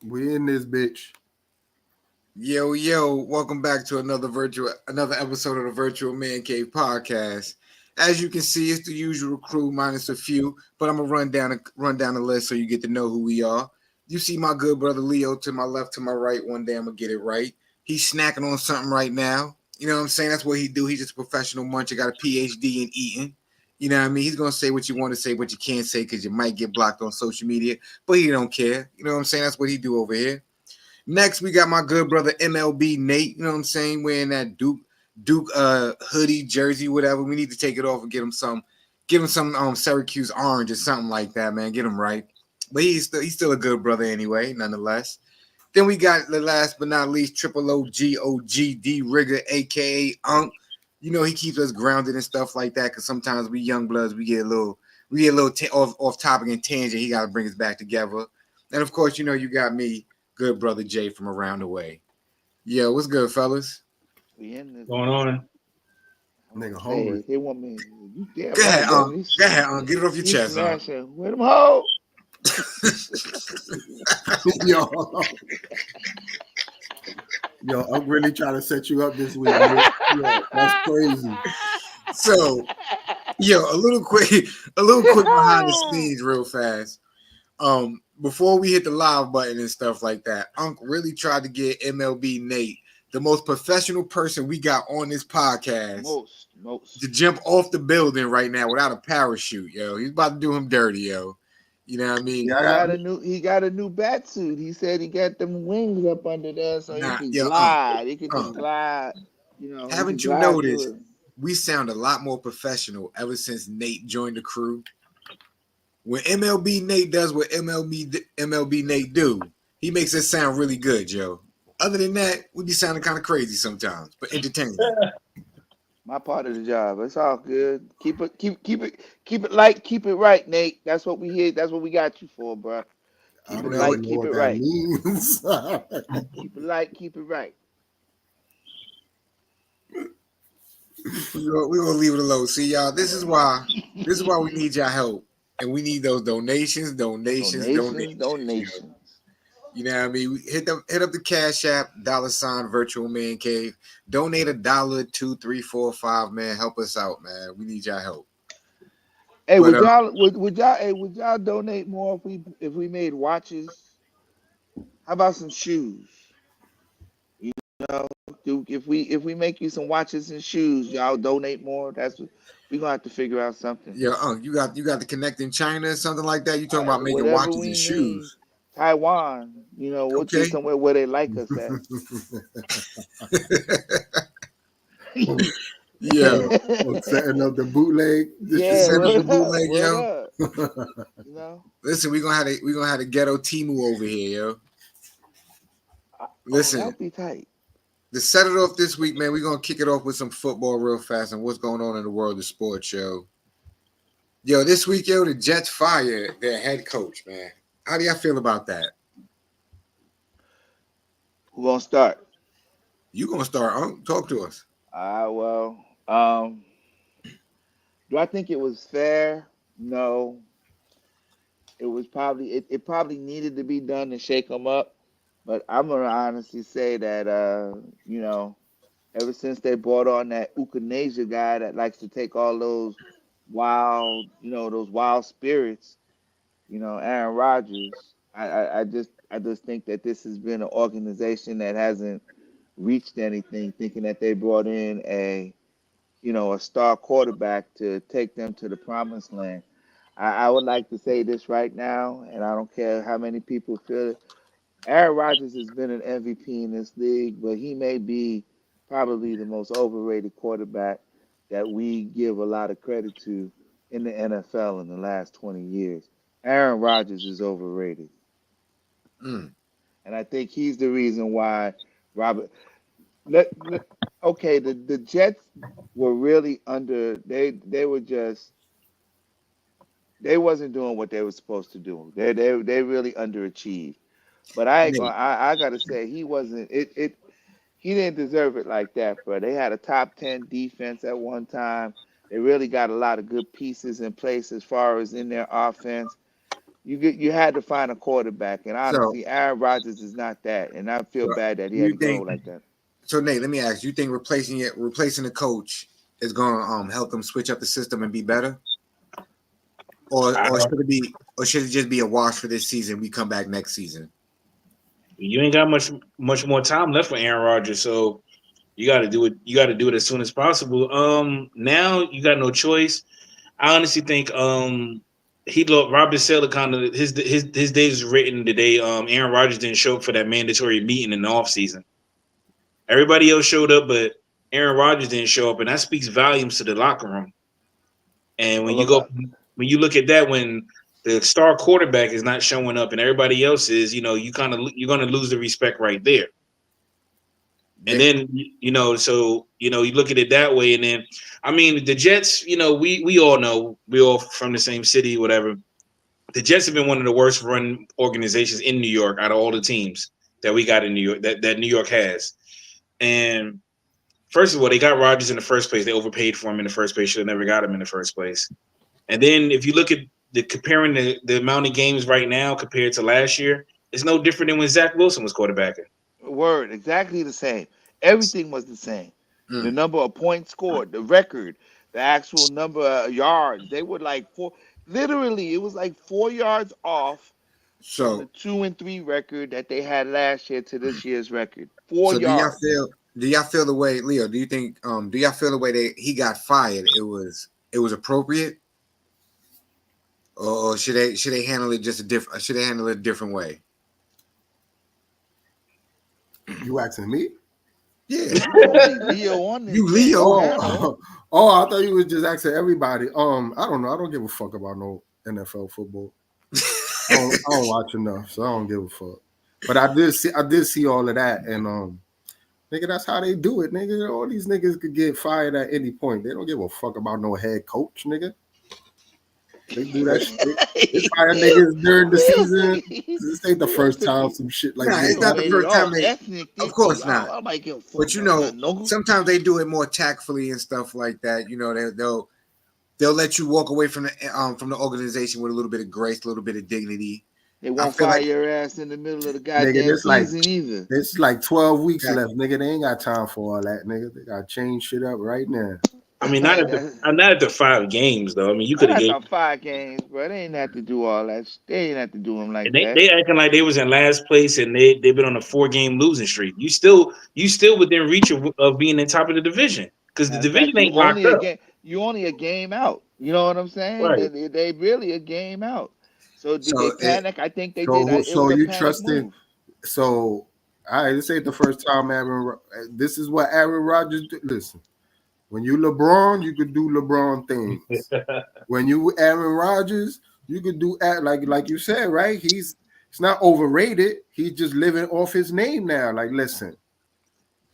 We in this bitch. Yo, welcome back to another episode of the Virtual Man Cave podcast. As you can see, it's the usual crew minus a few, but I'm gonna run down the list so you get to know who we are. You see my good brother Leo to my left, to my right. One day I'm gonna get it right. He's snacking on something right now. You know what I'm saying? That's what he do. He's just a professional muncher, got a PhD in eating. You know what I mean? He's gonna say what you want to say, but you can't say because you might get blocked on social media. But he don't care. You know what I'm saying? That's what he do over here. Next, we got my good brother MLB Nate. You know what I'm saying? Wearing that Duke hoodie, jersey, whatever. We need to take it off and give him some Syracuse orange or something like that, man. Get him right. But he's still a good brother anyway, nonetheless. Then we got the last but not least Triple OGOGD Rigger, aka Unk. You know he keeps us grounded and stuff like that. Cause sometimes we young bloods we get a little off topic and tangent. He got to bring us back together. And of course, you know you got me, good brother Jay from around the way. Yo, what's good, fellas? We in this Going bitch. on? I Nigga want to say hungry. it. They want me. You damn Go ahead, right, baby. Go ahead, Get it off your He's chest, smashing. Where them hoes? yo, yo, I'm really trying to set you up this week, man. Yo, that's crazy. So, yo, a little quick behind the scenes, real fast. Before we hit the live button and stuff like that, Unc really tried to get MLB Nate, the most professional person we got on this podcast, Most. to jump off the building right now without a parachute, yo. He's about to do him dirty, yo. You know what I mean? He Yeah, got a new. He got a new bat suit. He said he got them wings up under there, so he Nah, can yo, glide. He could just Unc. glide. He could Haven't you glide noticed through it. we sound a lot more professional ever since Nate joined the crew? When MLB Nate does what MLB Nate do, he makes us sound really good, Joe. Other than that, we be sounding kind of crazy sometimes, but entertaining. My part of the job. It's all good. Keep it light. Keep it right, Nate. That's what we here. That's what we got you for, bro. I Keep You it don't know light. it. even know Keep what it that right. means. Keep it light. Keep it right. We gonna leave it alone. See, y'all. This is why we need y'all help, and we need those donations. Donations. You know what I mean? Hit up the Cash App, $ Virtual Man Cave. Donate $1, 2, 3, 4, 5, man. Help us out, man. We need y'all help. Hey, But would y'all donate more if we made watches? How about some shoes? You know, if we make you some watches and shoes, y'all donate more. That's what we gonna have to figure out something. yeah, you got the connect in China or something like that. You talking about making Whatever watches we and need. shoes? Taiwan, we'll get Okay. somewhere where they like us at. Yo, Setting up the bootleg just Yeah, send us distribution. the word up, bootleg, word yo. up. You know. Listen, we gonna have the ghetto Timu over here, yo. Oh, that Listen, would be tight. to set it off this week, man, we're gonna kick it off with some football real fast and what's going on in the world of sports, yo. Yo, this week, yo, the Jets fired their head coach, man. How do y'all feel about that? Who gonna start? You gonna start? Talk to us. Well, do I think it was fair? No. It probably needed to be done to shake them up. But I'm gonna honestly say that ever since they brought on that euthanasia guy that likes to take all those wild spirits, Aaron Rodgers, I just think that this has been an organization that hasn't reached anything, thinking that they brought in a star quarterback to take them to the promised land. I would like to say this right now, and I don't care how many people feel it. Aaron Rodgers has been an MVP in this league, but he may be probably the most overrated quarterback that we give a lot of credit to in the NFL in the last 20 years. Aaron Rodgers is overrated. Mm. And I think he's the reason why Robert let okay, the Jets were really under they were just they wasn't doing what they were supposed to do. They really underachieved. But I ain't gonna Nate, I gotta say he wasn't he didn't deserve it like that, bro. They had a top 10 defense at one time. They really got a lot of good pieces in place as far as in their offense. You had to find a quarterback, and So, honestly, Aaron Rodgers is not that, and I feel so bad that he had you to go think like that. so, Nate? Let me ask. You think replacing the coach is going to help them switch up the system and be better, I don't. or should it just be a wash for this season? We come back next season. You ain't got much more time left for Aaron Rodgers, so you got to do it. You got to do it as soon as possible. Now you got no choice. I honestly think he looked Robert Sala kind of his days is written the day Aaron Rodgers didn't show up for that mandatory meeting in the offseason. Everybody else showed up, but Aaron Rodgers didn't show up, and that speaks volumes to the locker room. And Well, look up. when you look at that, when the star quarterback is not showing up and everybody else is, you're going to lose the respect right there. And Yeah. then so you look at it that way, and then I mean the Jets. We all know we all from the same city, whatever. The Jets have been one of the worst run organizations in New York out of all the teams that we got in New York that New York has. And first of all, they got Rodgers in the first place. They overpaid for him in the first place. Should have never got him in the first place. And then if you look at comparing the amount of games right now compared to last year, it's no different than when Zach Wilson was quarterbacking. Word, exactly the same. Everything was the same. The Mm. number of points scored, the record, the actual number of yards. They were like four. Literally, it was like 4 yards off from the So, 2-3 record that they had last year to this year's record. Four so yards. do y'all feel the way, Leo? Do you think do y'all feel the way that he got fired? It was appropriate, or should they handle it just a different? Should they handle it a different way? You asking me? Yeah, You only Leo on this you damn Leo. panel. Oh, I thought you was just asking everybody. I don't know. I don't give a fuck about no NFL football. I don't watch enough, so I don't give a fuck. But I did see all of that, and nigga, that's how they do it, nigga. All these niggas could get fired at any point. They don't give a fuck about no head coach, nigga. They do that shit. They fire niggas during the season. This ain't the Leo first took time it. some shit like Nah, this it's Leo not the made it happened. first all time they. ethnic. Of course not. I might give a fuck But about that nigga. sometimes they do it more tactfully and stuff like that. They'll let you walk away from the organization with a little bit of grace, a little bit of dignity. They I won't feel fire like your ass in the middle of the Nigga, goddamn season either. this like 12 weeks that left, nigga. They ain't got time for all that, nigga. They gotta change shit up right now. I mean, not at the That's- not at the 5 games though. I mean, you could Not have at gave. the 5 games, bro. They ain't have to do all that. They ain't have to do them like And they that. they acting like they was in last place and they've been on a 4 game losing streak. You still within reach of being in top of the division because the Matter of division fact, you ain't locked only a up. game. You only a game out. You know what I'm saying? Right. They really a game out. So did they so it panic? I think they did. So It was so a you panic trusting move. so all right, this ain't the first time this is what Aaron Rodgers do. Listen, when you LeBron, you could do LeBron things. When you Aaron Rodgers, you could do like you said, right? He's not overrated. He's just living off his name now. Like, listen,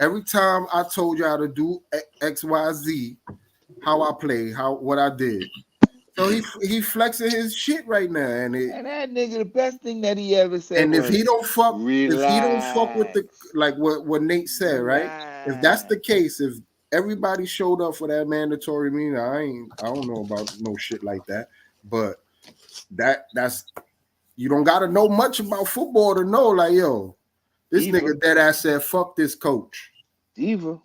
every time I told you how to do XYZ, how I play, what I did. So he flexing his shit right now, And that nigga, the best thing that he ever said and was, if he don't fuck with the "Relax, like what Nate said, right? If that's the relax." case, if everybody showed up for that mandatory meeting, I don't know about no shit like that, but that's you don't gotta know much about football to know, like, yo, this Diva, nigga dead ass said, fuck this coach. diva.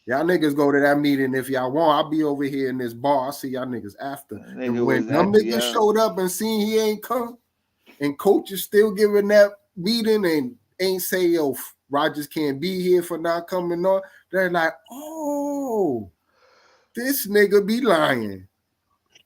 Y'all niggas go to that meeting if y'all want. I'll be over here in this bar. I'll see y'all niggas after. That And nigga when was them actually niggas out. showed up and seen he ain't come, and coach is still giving that meeting and ain't say, yo, Rogers can't be here for not coming on, they're like, oh, this nigga be lying.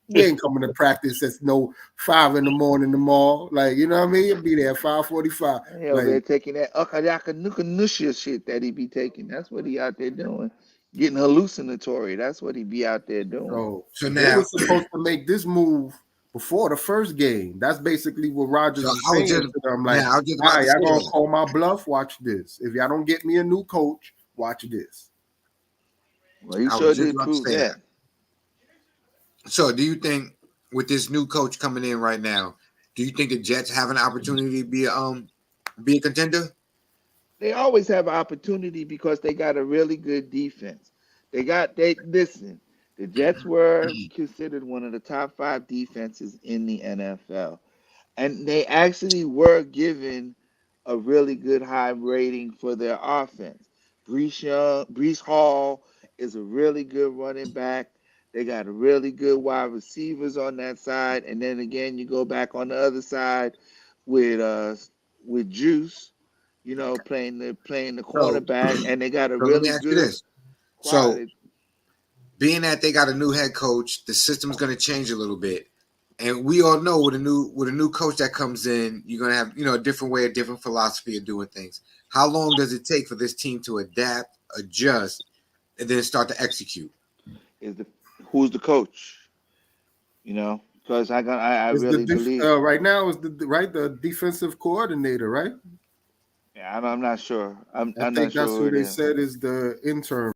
We ain't coming to practice at no 5 a.m. tomorrow. Like, you know what I mean? He'll be there at 5:45. He over Like, there taking that ukadaka nuka nusha shit that he be taking. That's what he out there doing. Getting hallucinatory. That's what he be out there doing. so so they now were supposed to make this move before the first game. That's basically what so Rogers was I was saying just to them. Like, now I was just all about right, to y'all say gonna that. call my bluff? Watch this. If y'all don't get me a new coach, watch this. Well, he I was sure just did about to prove say that. that. So do you think with this new coach coming in right now, do you think the Jets have an opportunity to be a contender? They always have an opportunity because they got a really good defense. They listen. The Jets were considered one of the top 5 defenses in the NFL. and they actually were given a really good high rating for their offense. Brees Hall is a really good running back. They got a really good wide receivers on that side, and then again, you go back on the other side with Juice, playing the So, cornerback, and they got a so let me really ask you good this. So, quality. being that they got a new head coach, the system's going to change a little bit. And we all know with a new coach that comes in, you're gonna have a different way, a different philosophy of doing things. How long does it take for this team to adapt, adjust, and then start to execute? Is the Who's the coach? Because I Is the really believe. right now is the defensive coordinator, right? Yeah, I'm not sure. I I'm not think that's sure who who it they is. said is the intern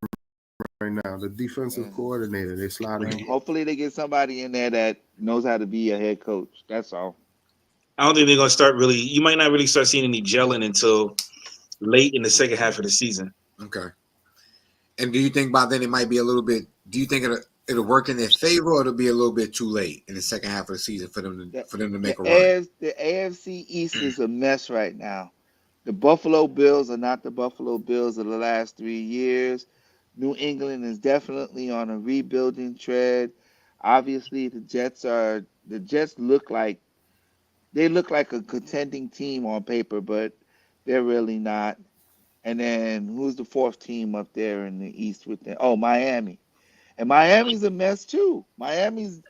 right now, the defensive Yeah. coordinator. They sliding Well, him. hopefully they get somebody in there that knows how to be a head coach. That's all. I don't think they're gonna start really. You might not really start seeing any gelling until late in the second half of the season. Okay. And do you think by then it might be a little bit? Do you think it'll work in their favor, or it'll be a little bit too late in the second half of the season for them to The for them to make a the run? AFC East is a mess right now. The Buffalo Bills are not the Buffalo Bills of the last 3 years. New England is definitely on a rebuilding tread. Obviously, the Jets look like a contending team on paper, but they're really not. And then who's the fourth team up there in the East with them? Oh, Miami. And Miami's a mess too. Miami's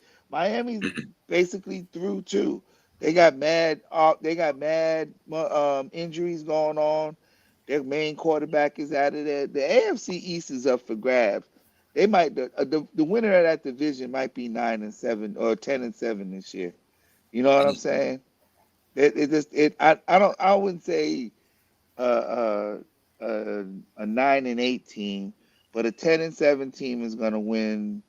basically through too. They got mad injuries going on. Their main quarterback is out of there. The AFC East is up for grabs. They might the winner of that division might be 9-7 or 10-7 this year. You know what I'm saying? It just I wouldn't say uh, a 9-8 team, but a 10-7 team is going to win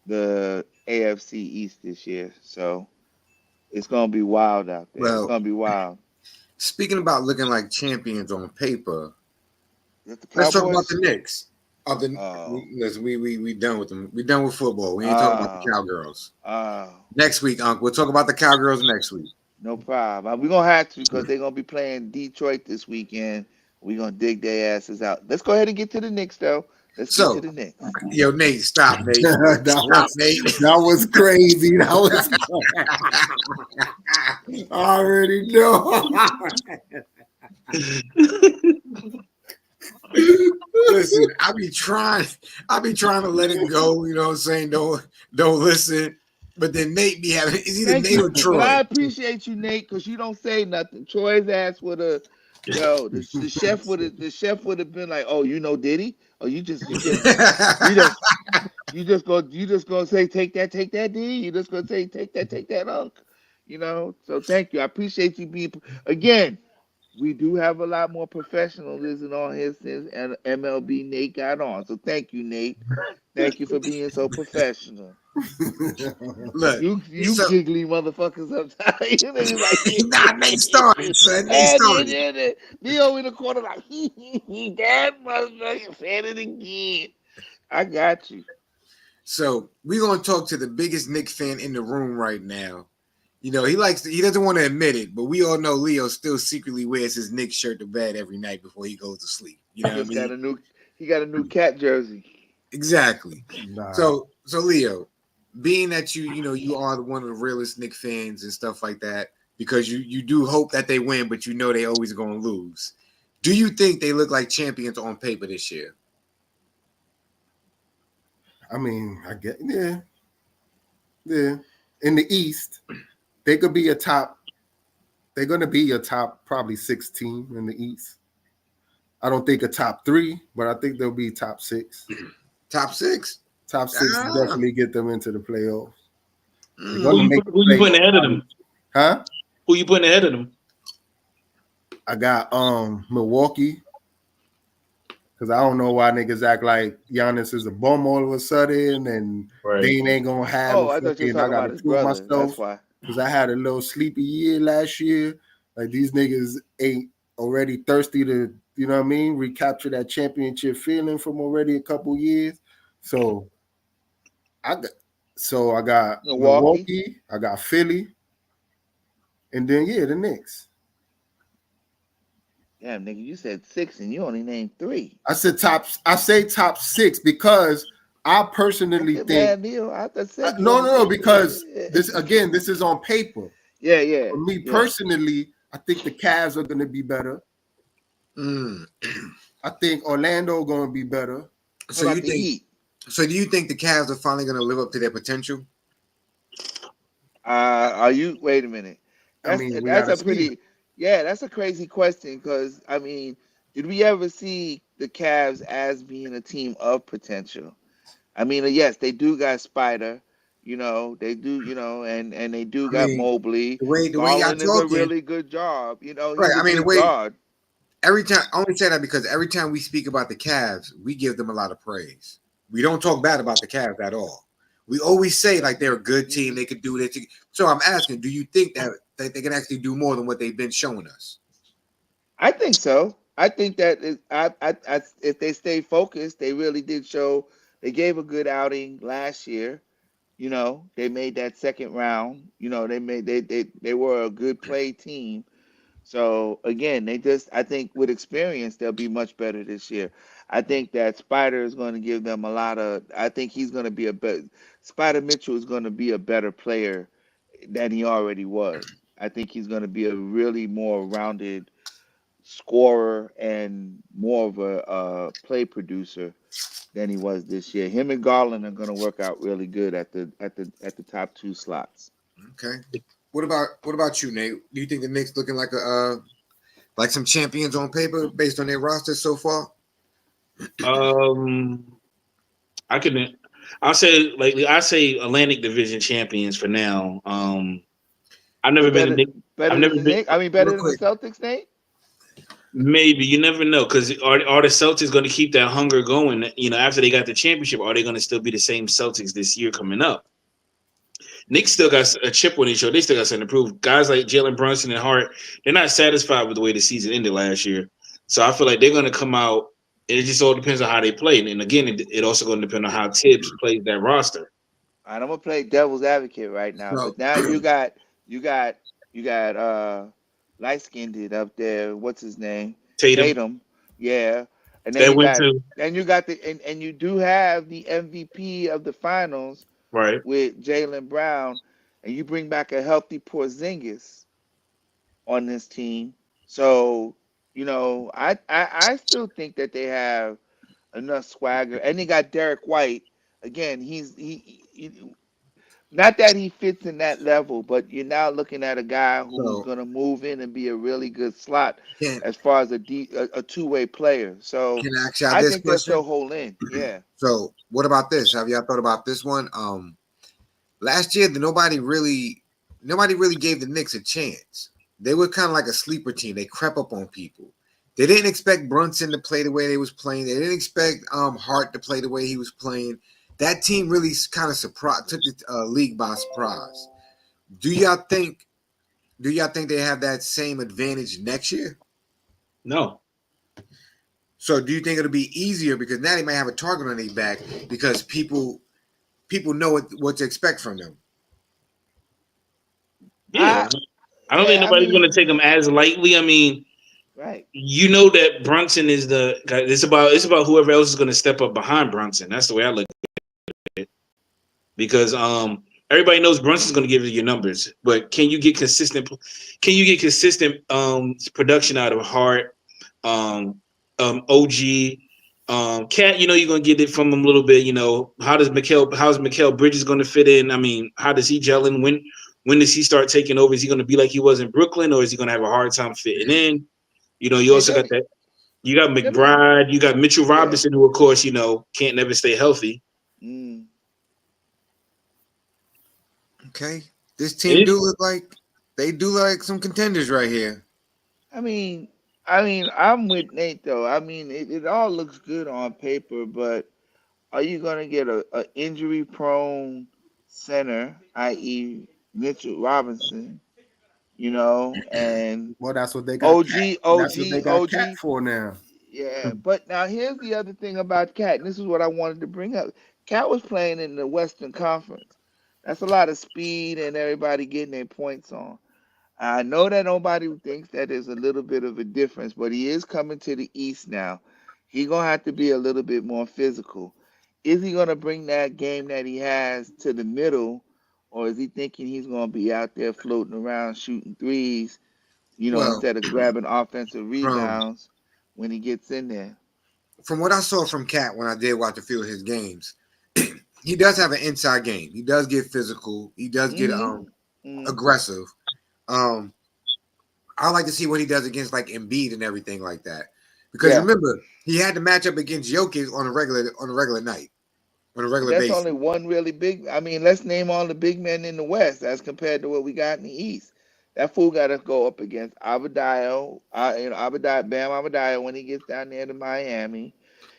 the AFC East this year. So it's going to be wild out there. It's Well, going to be wild. speaking about looking like champions on paper, Is it the let's talk about Cowboys? the Knicks. Oh, Listen, we done with them. We done with football. We ain't talking about the oh, Cowgirls. oh. Next week, Unc, we'll talk about the Cowgirls next week. No problem. We're going to have to because they're going to be playing Detroit this weekend. We're going to dig their asses out. Let's go ahead and get to the Knicks, though. Let's get to So, the Knicks. yo, Nate, stop, Nate. that Stop, was Nate. that was crazy. That was I already know. Listen, I be trying to let it go, you know what I'm saying? Don't listen. But then Nate be having it's either Thank Nate you, or but Troy. I appreciate you, Nate, because you don't say nothing. Troy's ass would have, the chef would have been like, "Oh, Diddy? Oh, you just you just gonna say take that Diddy? You just gonna say take that Unc? So thank you. I appreciate you being again. We do have a lot more professionalism on here since and MLB Nate got on. So thank you, Nate. Thank you for being so professional. Look, You so giggly motherfuckers sometimes. You niggas like nah, Nate started, son. Nate started. me over in the corner like that motherfucker said it again. I got you. So we're gonna talk to the biggest Nick fan in the room right now. He doesn't want to admit it, but we all know Leo still secretly wears his Knicks shirt to bed every night before he goes to sleep. You know what I Just mean? got a new cat jersey. Exactly. Nah, So Leo, being that you are one of the realest Knicks fans and stuff like that, because you do hope that they win, but you know they always going to lose. Do you think they look like champions on paper this year? I mean, I get yeah. In the East, they could be a top. They're going to be a top probably 6 team in the East. I don't think a top 3, but I think they'll be top 6. Top 6? Top 6 Ah, definitely get them into the playoffs. They're mm. going to make the Who you putting ahead of playoffs, them? huh? Who you putting ahead of them? I got Milwaukee because I don't know why niggas act like Giannis is a bum all of a sudden and Right. Dane ain't gonna have a Oh, I thought you were fucking. I talking about gotta his prove brother. That's myself why. because I had a little sleepy year last year. Like these niggas ain't already thirsty to, you know what I mean, recapture that championship feeling from already a couple years. So I got I got Milwaukee. Milwaukee, I got Philly, and then yeah, the Knicks. Damn, nigga, you said six and you only named three. I said top. I say top six because I That's personally a think bad deal. I just said you no, only no, no. named Because three. this again, this is on paper. Yeah, yeah, For me yeah. personally, I think the Cavs are going to be better. Mm. I think Orlando going to be better. What So about you the think? Heat? So do you think the Cavs are finally going to live up to their potential? Are you? Wait a minute. I That's mean, we got that's to a see. pretty. Yeah, that's a crazy question because I mean, did we ever see the Cavs as being a team of potential? I mean, yes, they do got Spider, they do, and they do I got mean, Mobley. the way y'all Garland is a talking, really good job. right? He's a I mean, the good way guard. every time I only say that because every time we speak about the Cavs, we give them a lot of praise. We don't talk bad about the Cavs at all. We always say like they're a good team, Mhm. they could do this. So I'm asking, do you think that they can actually do more than what they've been showing us? I think so. I think that if they stay focused, they really did show. They gave a good outing last year. They made that second round. They were a good play team. So again, I think with experience they'll be much better this year. I think that Spider is going to give them a lot of. I think he's going to be a better. Spider Mitchell is going to be a better player than he already was. I think he's going to be a really more rounded scorer and more of a play producer than he was this year. Him and Garland are going to work out really good at the top two slots. Okay. What about you, Nate? Do you think the Knicks looking like a like some champions on paper based on their roster so far? Um, I can. I'll say I say Atlantic Division champions for now. I've So never been a better Nick. I've better than never the been. Knicks. I mean, Real better than the quick. Celtics, Nate. Maybe you never know because are the Celtics going to keep that hunger going? After they got the championship, are they going to still be the same Celtics this year coming up? Knicks still got a chip on each other. They still got something to prove. Guys like Jalen Brunson and Hart, they're not satisfied with the way the season ended last year. So I feel like they're going to come out. It just all depends on how they play, and again, it also going to depend on how Tibbs plays that roster. All right, I'm gonna play devil's advocate right now, So but now you got light skinned up there. What's his name? Tatum, Tatum. Yeah, and then that you went got to then you got and you do have the MVP of the finals right. with Jalen Brown, and you bring back a healthy Porzingis on this team. So I still think that they have enough swagger, and they got Derek White. Again, not that he fits in that level, but you're now looking at a guy who's so going to move in and be a really good slot can as far as a two-way player. So can I ask y'all I this think they'll question? still hold in. Yeah. So what about this? Have y'all thought about this one? Last year, nobody really gave the Knicks a chance. They were kind of like a sleeper team. They crept up on people. They didn't expect Brunson to play the way they was playing. They didn't expect Hart to play the way he was playing. That team really kind of took the league by surprise. Do y'all think? Do y'all think they have that same advantage next year? No, So do you think it'll be easier because now they might have a target on their back because people know what to expect from them? yeah, I I don't think yeah, I nobody's going to mean, take them as lightly. I mean, right. you know that Brunson is the guy. It's about whoever else is going to step up behind Brunson. That's the way I look at it. Because everybody knows Brunson's going to give you your numbers, but can you get consistent? Can you get consistent production out of Hart, OG, Cat? You're going to get it from him a little bit. How's Mikael Bridges going to fit in? I mean, how does he gel in? When does he start taking over? Is he going to be like he was in Brooklyn, or is he going to have a hard time fitting in? You Yeah, also got that. You got them, McBride. You got Mitchell yeah. Robinson, who of course can't never stay healthy. Mm. Okay, this team It do look like they do like some contenders right here. I mean, I'm with Nate though. I mean, it all looks good on paper, but are you gonna get a injury prone center, i.e. Mitchell Robinson, and Well, that's what they got cat. OG, That's what they OG, got cat OG. for now. Yeah, but now here's the other thing about Cat, and this is what I wanted to bring up. Cat was playing in the Western Conference. That's a lot of speed and everybody getting their points on. I know that nobody thinks that there's a little bit of a difference, but he is coming to the East now. He gonna have to be a little bit more physical. Is he gonna bring that game that he has to the middle, or is he thinking he's gonna be out there floating around shooting threes, Well, instead of grabbing offensive from rebounds when he gets in there? from what I saw from Cat when I did watch a few of his games, he does have an inside game. He does get physical. He does get Mm-hmm. Mm-hmm. aggressive. Um, I like to see what he does against like Embiid and everything like that. Because Yeah. remember, he had to match up against Jokic on a regular night, on a But regular that's basis. only one really big. I mean, let's name all the big men in the West as compared to what we got in the East. That fool got to go up against Abadiah, Bam Abadiah when he gets down there to Miami.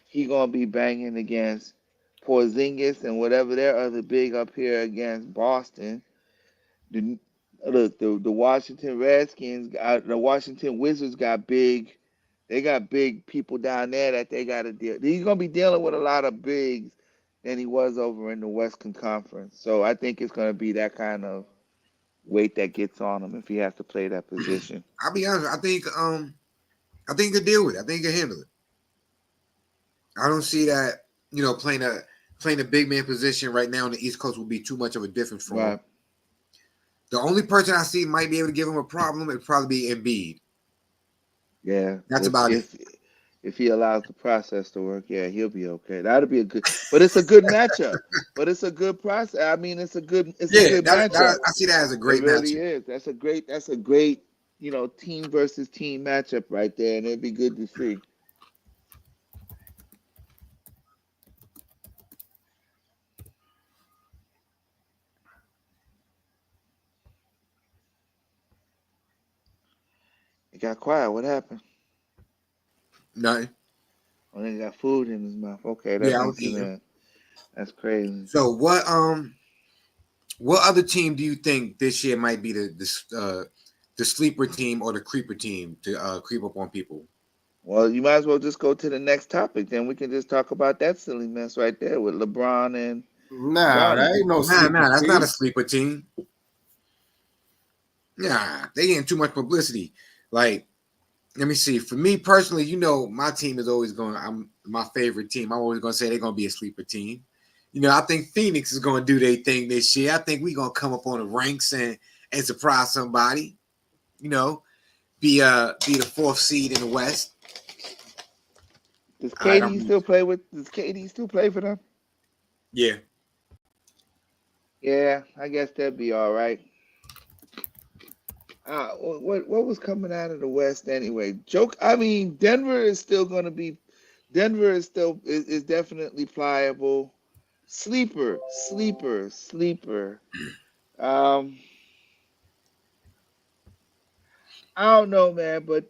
He gonna be banging against Porzingis and whatever their other big up here against Boston. The look, the Washington Redskins, the Washington Wizards got big. They got big people down there that they got to deal. He's gonna be dealing with a lot of bigs than he was over in the Western Conference. So I think it's gonna be that kind of weight that gets on him if he has to play that position. I'll be honest. I think he could deal with it. I think he can handle it. I don't see that playing a big man position right now on the East Coast will be too much of a difference for him. Right. The only person I see might be able to give him a problem would probably be Embiid. Yeah. That's If about it. if he allows the process to work, yeah, he'll be okay. That'll be a good. But it's a good matchup. But it's a good process. I mean, it's a Yeah, good matchup. I see that as a It great really matchup. is. That's a great, team versus team matchup right there, and it'd be good to see. It got quiet. What happened? Nothing. Oh, he got food in his mouth. Okay, that Yeah, I was makes it eating. mad. That's crazy. So what other team do you think this year might be the sleeper team or the creeper team to creep up on people? Well, you might as well just go to the next topic. Then we can just talk about that silly mess right there with LeBron and Nah, that Giannis. ain't no Nah, sleeper that's not a team. sleeper team. Nah, they getting too much publicity. Like, let me see. For me personally, my team is always going. I'm my favorite team. I'm always going to say they're going to be a sleeper team. I think Phoenix is going to do their thing this year. I think we're going to come up on the ranks and surprise somebody. You know, be the fourth seed in the West. Does All right, KD still play with? Does KD still play for them? yeah. Yeah, I guess that'd be all right. What was coming out of the West anyway? Joke. I mean, Denver is still going to be. Denver is definitely pliable. Sleeper. Um, I don't know, man, but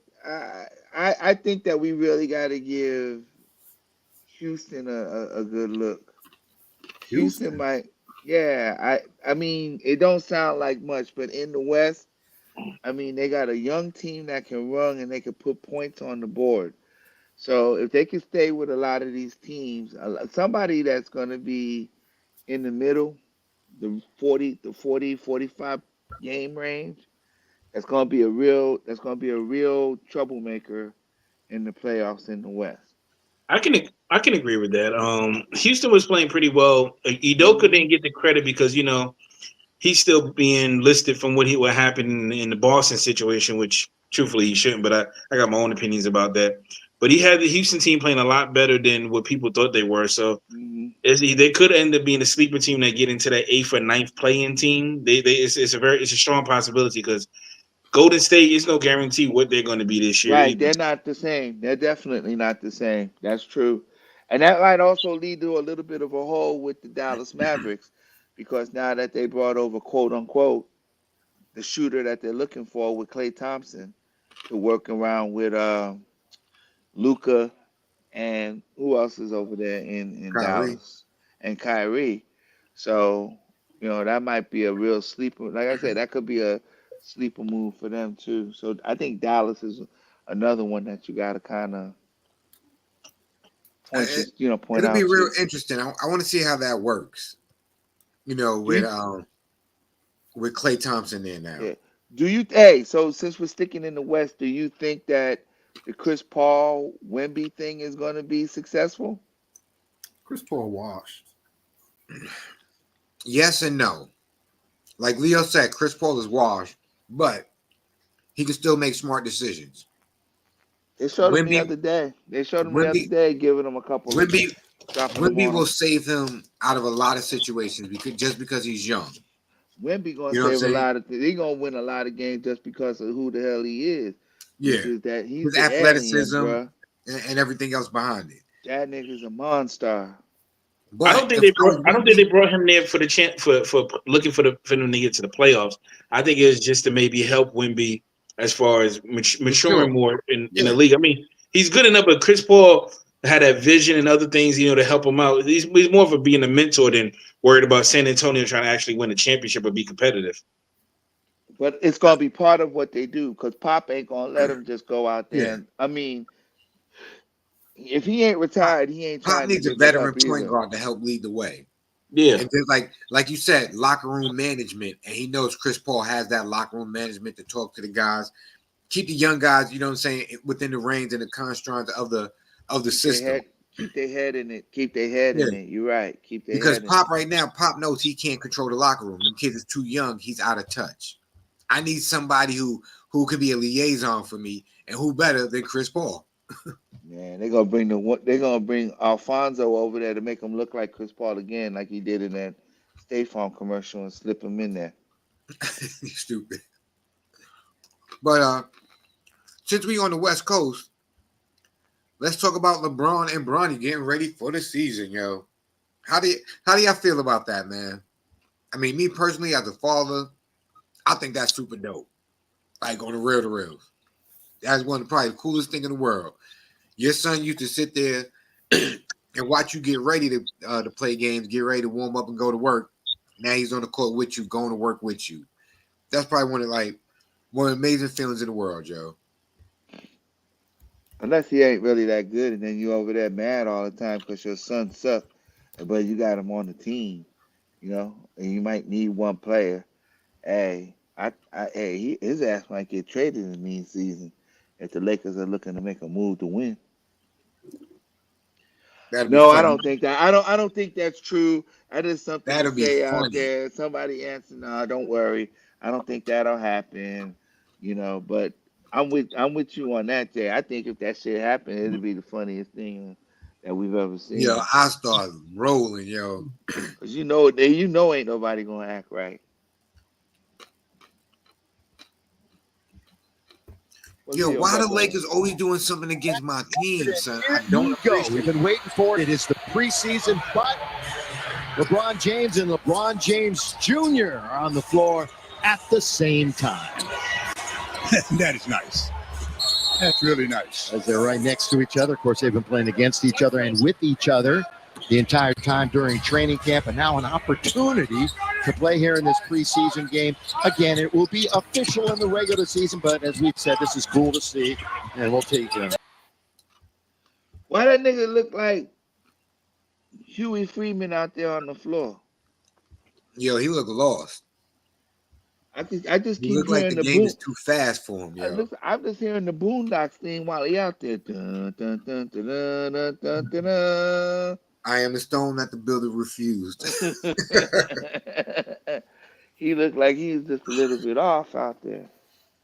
I think that we really got to give Houston a good look. Houston Houston. might. Yeah, I mean, it don't sound like much, but in the West, I mean, they got a young team that can run and they can put points on the board. So if they can stay with a lot of these teams, somebody that's going to be in the middle, the 40, 45 game range, that's going to be a real troublemaker in the playoffs in the West. I can agree with that. Houston was playing pretty well. Udoka Hmm. didn't get the credit because he's still being listed from what happened in the Boston situation, which truthfully he shouldn't. But I got my own opinions about that. But he had the Houston team playing a lot better than what people thought they were. So Hmm. they could end up being a sleeper team that get into that eighth or ninth play-in team. It's a strong possibility because Golden State is no guarantee what they're going to be this year Right, either. they're not the same. They're definitely not the same. That's true. And that might also lead to a little bit of a hole with the Dallas Mavericks because now that they brought over quote unquote the shooter that they're looking for with Klay Thompson to work around with Luca and who else is over there in Kyrie. Dallas and Kyrie. So, that might be a real sleeper. Like I said, that could be a sleeper move for them too. So I think Dallas is another one that you got to kind of Uh, point It, point it'll be out real to. interesting. I want to see how that works. Do you, With Clay Thompson there now. yeah. Do you? Hey, so since we're sticking in the West, do you think that the Chris Paul Wemby thing is going to be successful? Chris Paul washed. Yes and no. Like Leo said, Chris Paul is washed, but he can still make smart decisions. They showed him the Wimby, other day. They showed him the other Wimby, day, giving him a couple of Wimby, dropping them Wimby on will him. save him out of a lot of situations because he's young. Wemby gonna You know what I'm save a saying? lot of. He gonna win a lot of games just because of who the hell he is, which Yeah, is that he's his the alien, athleticism bruh. and everything else behind it. That nigga's a monster. I don't But think if they I was brought. I don't think they Wimby, brought him there for the chance for looking for them to get to the playoffs. I think it was just to maybe help Wimby as far as mature, maturing more in the yeah, league. I mean, he's good enough, but Chris Paul had that vision and other things, to help him out. He's more of a being a mentor than worried about San Antonio trying to actually win a championship or be competitive. But it's gonna be part of what they do because Pop ain't gonna let him just go out there. yeah. And I mean, if he ain't Pop, retired, he ain't Pop trying to needs a give it veteran up point either. guard to help lead the way. Yeah, And just like you said, locker room management, and he knows Chris Paul has that locker room management to talk to the guys, keep the young guys, you know what I'm saying, within the reins and the construct of the Keep their system. head, keep their head in it. Keep their head Yeah. in it. You're right. Keep their Because head in Pop it. right now, Pop knows he can't control the locker room. Them kids is too young. He's out of touch. I need somebody who could be a liaison for me, and who better than Chris Paul? Man, they're gonna bring the one. They're gonna bring Alfonso over there to make him look like Chris Paul again, like he did in that State Farm commercial, and slip him in there. Stupid. But since we on the West Coast, let's talk about LeBron and Bronny getting ready for the season, yo. How do y'all feel about that, man? I mean, me personally, as a father, I think that's super dope. Like on the real to real. That's one of probably the coolest thing in the world. Your son used to sit there and watch you get ready to play games, get ready to warm up and go to work. Now he's on the court with you, going to work with you. That's probably one of the amazing feelings in the world, Joe. Unless he ain't really that good, and then you over there mad all the time because your son suck, but you got him on the team, and you might need one player. Hey, his ass might get traded in the season if the Lakers are looking to make a move to win. That'd be No, I funny. don't think that. I don't think that's true. That is something to That'd be say out funny. there. Somebody answer, no, don't worry. I don't think that'll happen. But I'm with you on that, Jay. I think if that shit happened, it'd be the funniest thing that we've ever Yo, seen. I start rolling, yo. Cause ain't nobody gonna act right. What Yo, Leo why got the going? Lakers always doing something against my team, son? Here I don't you go. We've appreciate it. been waiting for it. It is the preseason, but LeBron James and LeBron James Jr. are on the floor at the same time. That is nice. That's really nice. As they're right next to each other. Of course, they've been playing against each other and with each other the entire time during training camp, and now an opportunity to play here in this preseason game. Again, it will be official in the regular season, but as we've said, this is cool to see, and we'll take it. Why that nigga look like Huey Freeman out there on the floor? Yo, he look lost. I just He keep look like hearing the the game is boom. too fast for him, yo. I'm just hearing the Boondocks theme while he out there. Dun, dun, dun, dun, dun, dun, dun, dun, dun. I am the stone that the builder refused. He looked like he's just a little bit off out there.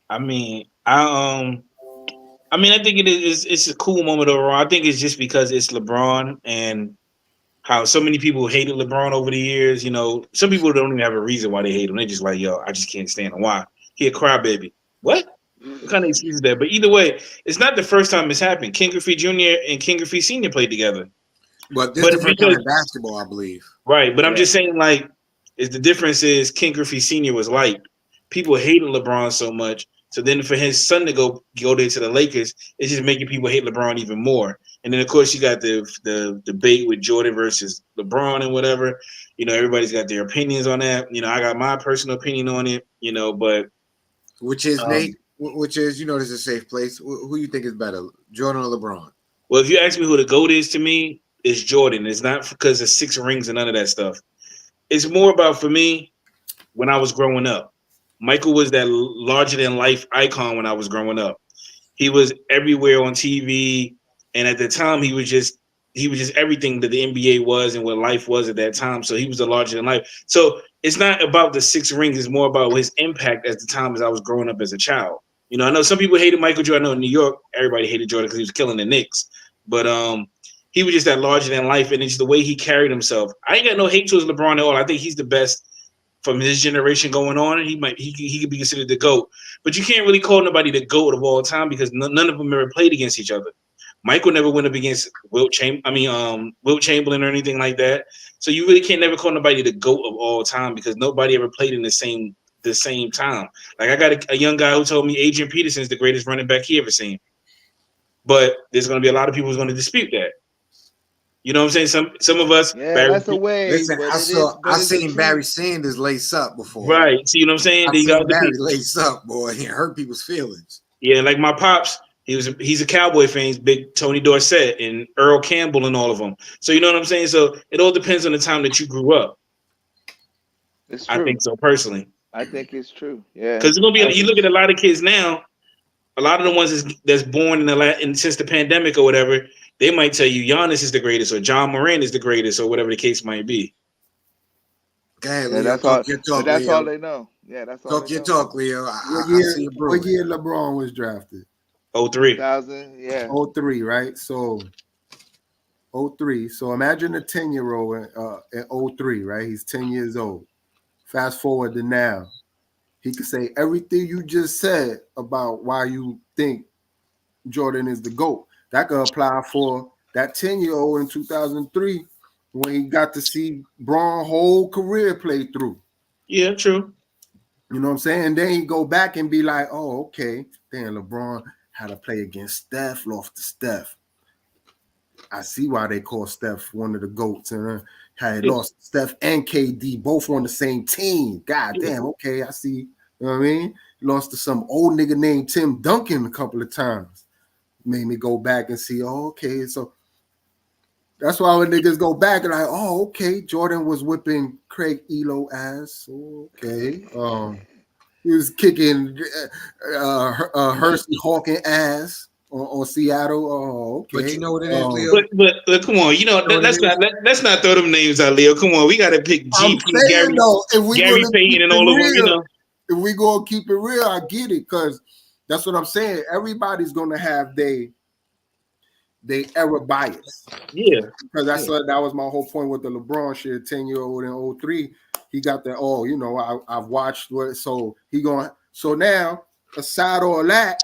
I mean, I think it is. It's a cool moment overall. I think it's just because it's LeBron and how so many people hated LeBron over the years. Some people don't even have a reason why they hate him. They just like, yo, I just can't stand him. Why? He a crybaby. What? What kind of excuse is that? But either way, it's not the first time it's happened. King Griffey Jr. and King Griffey Sr. played together. But this is But the it's first time because in basketball, I believe. right. But I'm Yeah. just saying, like, is the difference is King Griffey Sr. was like people hated LeBron so much. So then for his son to go there to the Lakers, it's just making people hate LeBron even more. And then of course you got the debate with Jordan versus LeBron and whatever. Everybody's got their opinions on that. I got my personal opinion on it. But Which is um, Nate? Which is this is a safe place. Who you think is better, Jordan or LeBron? well, if you ask me who the GOAT is to me, it's Jordan. It's not because of 6 rings and none of that stuff. It's more about for me when I was growing up. Michael was that larger than life icon when I was growing up. He was everywhere on TV, and at the time he was just everything that the NBA was and what life was at that time. So he was the larger than life. So it's not about the 6 rings; it's more about his impact at the time as I was growing up as a child. You know, I know some people hated Michael Jordan. I know in New York, everybody hated Jordan because he was killing the Knicks. But he was just that larger than life, and it's the way he carried himself. I ain't got no hate towards LeBron at all. I think he's the best from his generation going on, and he could be considered the GOAT. But you can't really call nobody the GOAT of all time because none of them ever played against each other. Michael never went up against Wilt Chamberlain or anything like that. So you really can't never call nobody the GOAT of all time because nobody ever played in the same time. Like I got a young guy who told me Adrian Peterson is the greatest running back he ever seen. But there's going to be a lot of people who's going to dispute that. You know what I'm saying? Some of us. Yeah, that's a way. Listen, I seen Barry Sanders lace up before. Right. See what I'm saying? I seen Barry lace up, boy. It hurt people's feelings. Yeah, like my pops, he's a Cowboy fan. He's big Tony Dorsett and Earl Campbell and all of them. So you know what I'm saying? So it all depends on the time that you grew up. It's true. I think so personally. I think it's true. Yeah. Because it's gonna be. You look at a lot of kids now. A lot of the ones that's born since the pandemic or whatever, they might tell you Giannis is the greatest or John Moran is the greatest or whatever the case might be. Go ahead, Leo. That's all they know. Yeah, that's all. Talk your talk, Leo. What year LeBron was drafted? 03. 2000, yeah. 03, right? So 03. So imagine a 10-year-old at 03, right? He's 10 years old. Fast forward to now. He could say everything you just said about why you think Jordan is the GOAT. That could apply for that 10-year-old in 2003 when he got to see Braun's whole career play through. Yeah, true. You know what I'm saying? And then he go back and be like, oh, okay. Then LeBron had to play against Steph, lost to Steph. I see why they call Steph one of the GOATs. And had lost Steph and KD both on the same team. God damn, okay, I see. You know what I mean? Lost to some old nigga named Tim Duncan a couple of times. Made me go back and see, oh, okay. So that's why when niggas go back and like, oh, okay, Jordan was whipping Craig Elo ass. Okay. He was kicking Hersey Hawkins ass on Seattle. Oh, okay. But you know what it is, Leo? But come on, let's not throw them names out, Leo. Come on, we gotta pick GP, Gary Payton, and all of them. You know, if we go keep it real, I get it because that's what I'm saying. Everybody's gonna have they era bias. Yeah, because that was my whole point with the LeBron shit. 10-year-old in 03, he got that. I've watched what. So he going. So now, aside all that,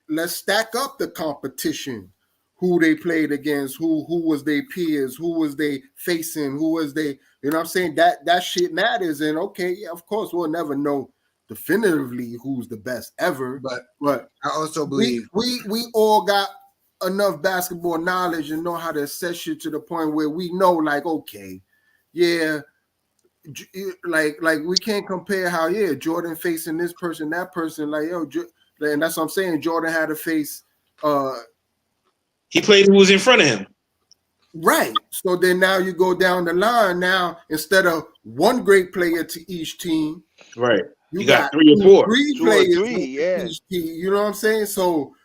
let's stack up the competition. Who they played against, who was their peers, who was they facing, who was they, you know what I'm saying? That shit matters. And okay, yeah, of course, we'll never know definitively who's the best ever. But I also believe we all got enough basketball knowledge and know how to assess shit to the point where we know, like, okay, yeah, like we can't compare how, yeah, Jordan facing this person, that person, like, yo, and that's what I'm saying. Jordan had to face he played who was in front of him. Right. So then now you go down the line. Now, instead of one great player to each team, right, you got 3 or 4. Three players to each team. You know what I'm saying? So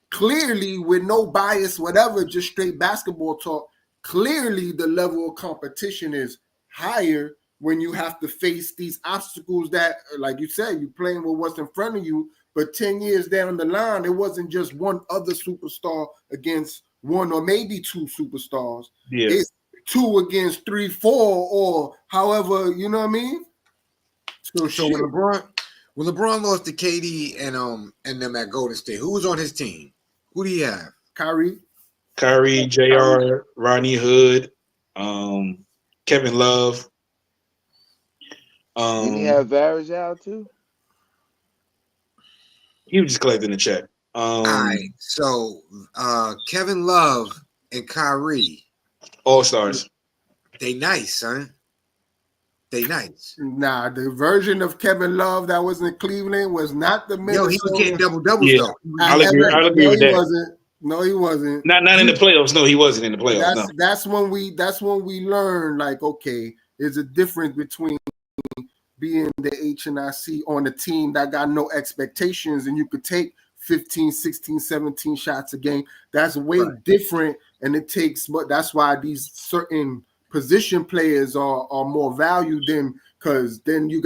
clearly, with no bias, whatever, just straight basketball talk, clearly the level of competition is higher when you have to face these obstacles that, like you said, you're playing with what's in front of you. But 10 years down the line, it wasn't just one other superstar against one or maybe 2 superstars. Yeah. It's 2 against 3, 4, or however, you know what I mean? So when LeBron lost to KD and them at Golden State, who was on his team? Who do you have? Kyrie, JR, Rodney Hood, Kevin Love. Didn't he have Varys out too? He was just collecting the check. All right. So Kevin Love and Kyrie. All-Stars. They nice, son. They nice. Nah, the version of Kevin Love that was in Cleveland was not the Minnesota. Yo, he was getting double-doubles, though. I'll agree with that. No, he wasn't. Not in the playoffs. No, he wasn't in the playoffs. That's when we learned, like, okay, there's a difference between being the HNIC on a team that got no expectations and you could take 15, 16, 17 shots a game. That's way different, and it takes, but that's why these certain position players are more valued than, because then you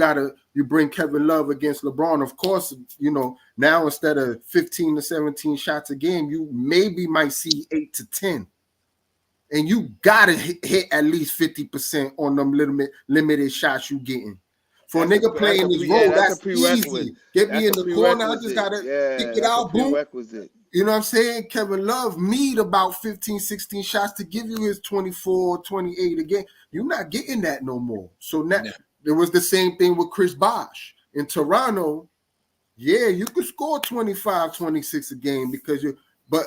bring Kevin Love against LeBron. Of course, now instead of 15 to 17 shots a game, you maybe might see 8 to 10. And you gotta hit at least 50% on them limited shots you getting. For a nigga playing this role, that's easy. Get me in the corner. I just gotta kick it out. Boom. You know what I'm saying? Kevin Love need about 15, 16 shots to give you his 24, 28 again. You're not getting that no more. So now there was the same thing with Chris Bosh in Toronto. Yeah, you could score 25, 26 a game but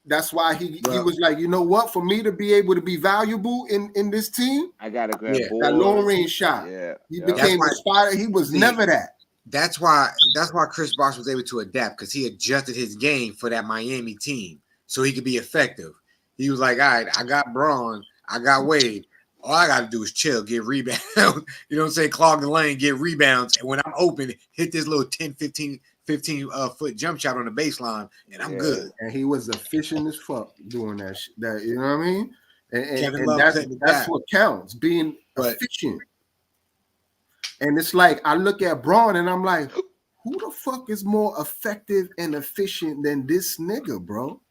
that's why he was like, you know what? For me to be able to be valuable in this team, I gotta grab that long range shot. Yeah, he became a spider. He was never that. That's why Chris Bosh was able to adapt, because he adjusted his game for that Miami team so he could be effective. He was like, all right, I got Braun, I got Wade. All I got to do is chill, get rebounds. You know what I'm saying? Clog the lane, get rebounds. And when I'm open, hit this little 10, 15 foot jump shot on the baseline, and I'm good. And he was efficient as fuck doing that shit. That, you know what I mean? And that's what counts, being efficient. And it's like, I look at Braun and I'm like, who the fuck is more effective and efficient than this nigga, bro?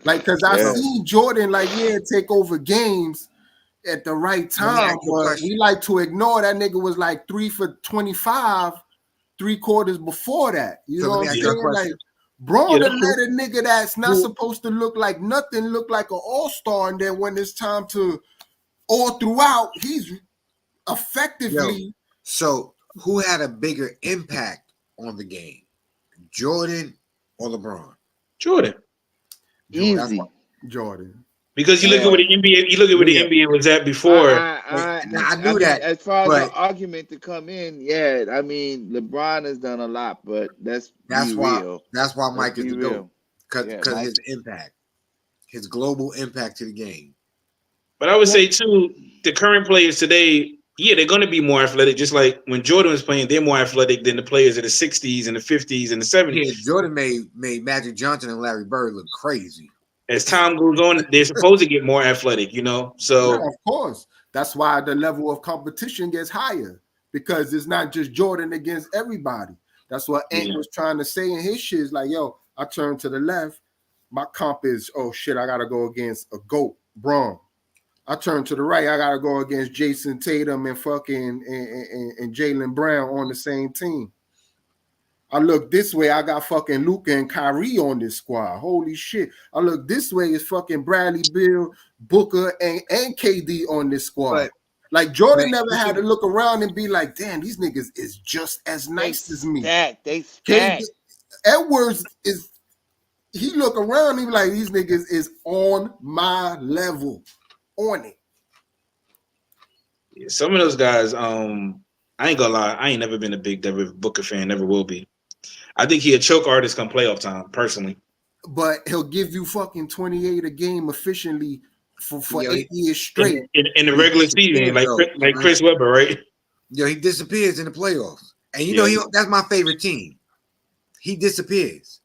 Like, because I've seen Jordan, take over games at the right time, but we like to ignore that nigga was like 3 for 25 3 quarters before that. You know what I'm saying? Like, Braun let a nigga that's not supposed to look like nothing look like an all-star, and then when it's time to all throughout, he's effectively. So who had a bigger impact on the game, Jordan or LeBron? Jordan. Easy. Jordan. Because you look at where the NBA was at before. I knew that. As far as the argument to come in, I mean, LeBron has done a lot, but that's why Mike is the GOAT, because his impact, his global impact to the game. But I would say too, the current players today, they're going to be more athletic. Just like when Jordan was playing, they're more athletic than the players of the 60s and the 50s and the 70s. Yeah, Jordan made Magic Johnson and Larry Bird look crazy. As time goes on, they're supposed to get more athletic, So of course, that's why the level of competition gets higher, because it's not just Jordan against everybody. That's what Ant was trying to say in his shit. Is like, yo, I turn to the left, my comp is, oh shit, I gotta go against a GOAT, Braun. I turn to the right, I gotta go against Jason Tatum and fucking and Jaylen Brown on the same team. I look this way, I got fucking Luka and Kyrie on this squad. Holy shit. I look this way, it's fucking Bradley Beal, Booker, and KD on this squad. Like, Jordan never had to look around and be like, damn, these niggas is just as nice as me. They stack. Edwards he look around, he be like, these niggas is on my level. On it. Yeah, some of those guys, I ain't gonna lie, I ain't never been a big Devin Booker fan, never will be. I think he a choke artist come playoff time, personally. But he'll give you fucking 28 a game efficiently for 8 years straight. In the regular season, like Chris Webber, right? Yo, he disappears in the playoffs. And that's my favorite team. He disappears.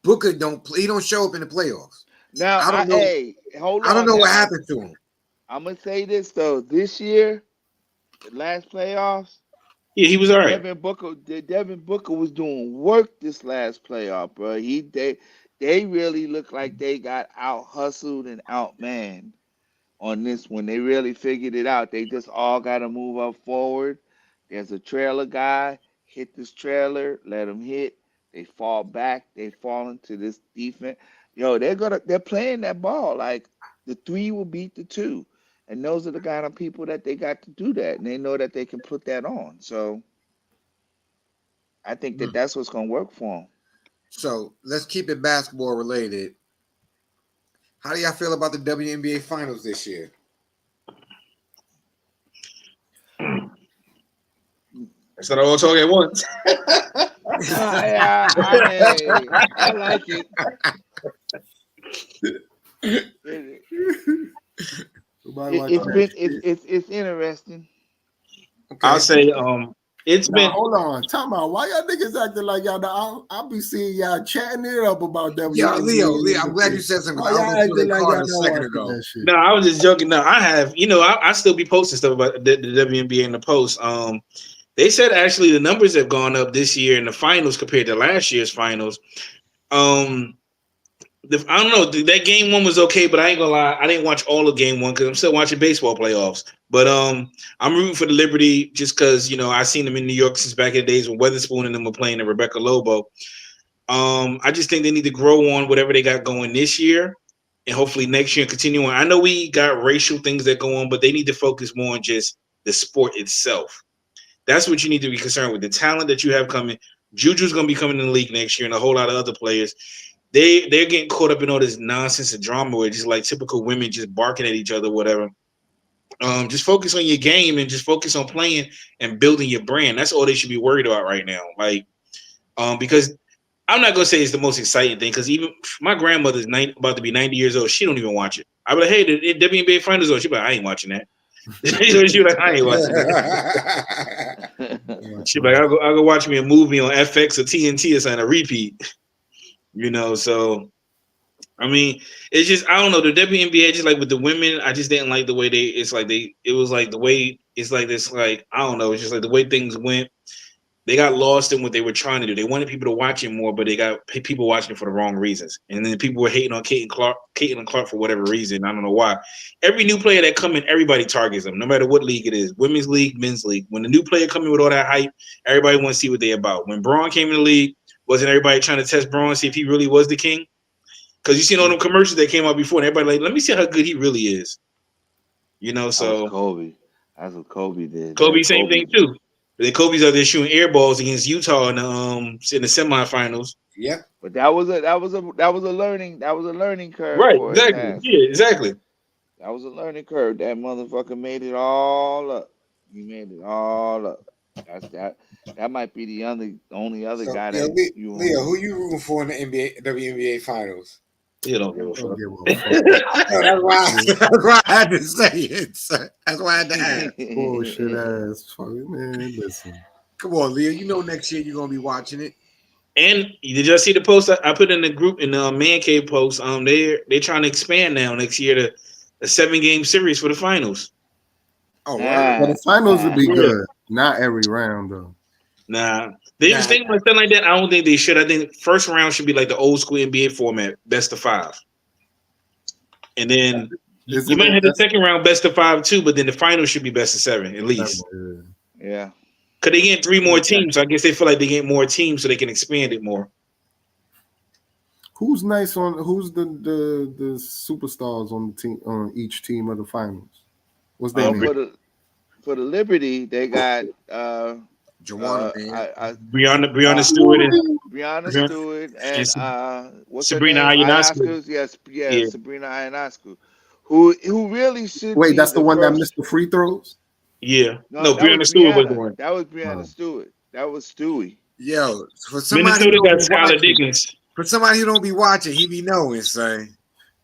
Booker he don't show up in the playoffs. Now, I don't know. Hold on. I don't know what happened to him. I'm gonna say this though. This year, the last playoffs, he was all right. Devin Booker was doing work this last playoff, bro. They really look like they got out hustled and outmanned on this one. They really figured it out. They just all got to move up forward. There's a trailer guy. Hit this trailer. Let him hit. They fall back. They fall into this defense. Yo, they're playing that ball. Like, the 3 will beat the 2. And those are the kind of people that they got to do that. And they know that they can put that on. So I think that's what's going to work for them. So let's keep it basketball related. How do y'all feel about the WNBA finals this year? That's not all talk at once. I like it. It's interesting. Okay. I'll say It's Now been hold on, time out. Why y'all niggas acting like y'all? I'll be seeing y'all chatting it up about Yeah, Leo, WNBA. I'm glad you said something. Why I y'all was gonna acting like call y'all a not second watching ago. that shit? no, I was just joking. No, I have, I still be posting stuff about the WNBA in the post. They said actually the numbers have gone up this year in the finals compared to last year's finals. Um, I don't know. That game one was okay, but I ain't gonna lie, I didn't watch all of game one because I'm still watching baseball playoffs. But I'm rooting for the Liberty just because I seen them in New York since back in the days when Weatherspoon and them were playing and Rebecca Lobo. I just think they need to grow on whatever they got going this year, and hopefully next year continue on. I know we got racial things that go on, but they need to focus more on just the sport itself. That's what you need to be concerned with. The talent that you have coming. Juju's gonna be coming in the league next year, and a whole lot of other players. They're getting caught up in all this nonsense and drama where just like typical women just barking at each other, whatever. Just focus on your game and just focus on playing and building your brand. That's all they should be worried about right now. Like, because I'm not gonna say it's the most exciting thing because even my grandmother's about to be 90 years old. She don't even watch it. I be like, hey, the WNBA finals on. She be like, I ain't watching that. She be like, I ain't watching that. She be like, I'll go watch me a movie on FX or TNT or something, a repeat. So I mean, it's just I don't know the WNBA just like with the women. I just didn't like the way it was like the way it's like this like I don't know. It's just like the way things went. They got lost in what they were trying to do. They wanted people to watch it more, but they got people watching it for the wrong reasons. And then people were hating on Caitlin Clark for whatever reason. I don't know why. Every new player that come in, everybody targets them, no matter what league it is, women's league, men's league. When the new player come in with all that hype, everybody wants to see what they're about. When Braun came in the league, wasn't everybody trying to test Braun, see if he really was the king? Because you seen all them commercials that came out before, and everybody like, let me see how good he really is. That So was Kobe. That's what Kobe did. Kobe, same thing too. Then Kobe's out there shooting air balls against Utah in the semifinals. Yep. But that was a learning curve Right, for his exactly. ass. Yeah, exactly. That was a learning curve. That motherfucker made it all up. He made it all up. That's that. That might be only other So, guy yeah, that you Leo, want. who you rooting for in the WNBA finals? You don't give a Don't fuck. give a fuck. No, that's why. That's why I had to say it. Son. That's why I had to ask. Bullshit ass fucking man. Listen. Come on, Leo. You know next year you're gonna be watching it. And did y'all see the post I put in the group in the Mancave post? They're trying to expand now next year to a 7-game series for the finals. Oh, word. Well, Nah, the finals would nah. be Yeah. good. Not every round though. Nah, they was Nah, thinking about something like that. I don't think they should. I think first round should be like the old school NBA format, best of 5, and then you Isn't might it? have the That's second round best of 5 too, but then the final should be best of 7 at least. yeah. Yeah. Cause they get 3 more Think that. teams, so I guess they feel like they get more teams so they can expand it more. Who's nice on? Who's the superstars on the team on each team of the finals? What's their Well, name? for the Liberty, they got Joanna, man. Brianna Stewart and Brianna Stewart and and what's her Sabrina name? Ionescu. Ionescu. Yes, yeah, Yeah, Sabrina Ionescu, who really should Wait, be that's the the one that first. missed the free throws. yeah. No, No, that was Brianna Stewart was the Brianna. one. That was Brianna Oh. Stewart. That was Stewie. Yo, for somebody who Minnesota don't got be Skylar watching, Diggins. he be knowing, son.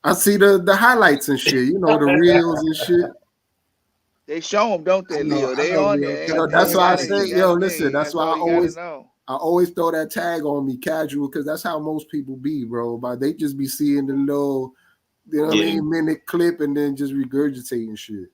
I see the highlights and shit. You know the reels and shit. They show them, don't they, Leo? I They know, on Leo. there. Tell Yo, him, tell that's him why I about say, it, You Leo. yo, gotta listen. think. That's That's why all you gotta know. I always throw that tag on me, casual, because that's how most people be, bro. But they just be seeing the little, you know what I Yeah. mean, minute clip and then just regurgitating shit.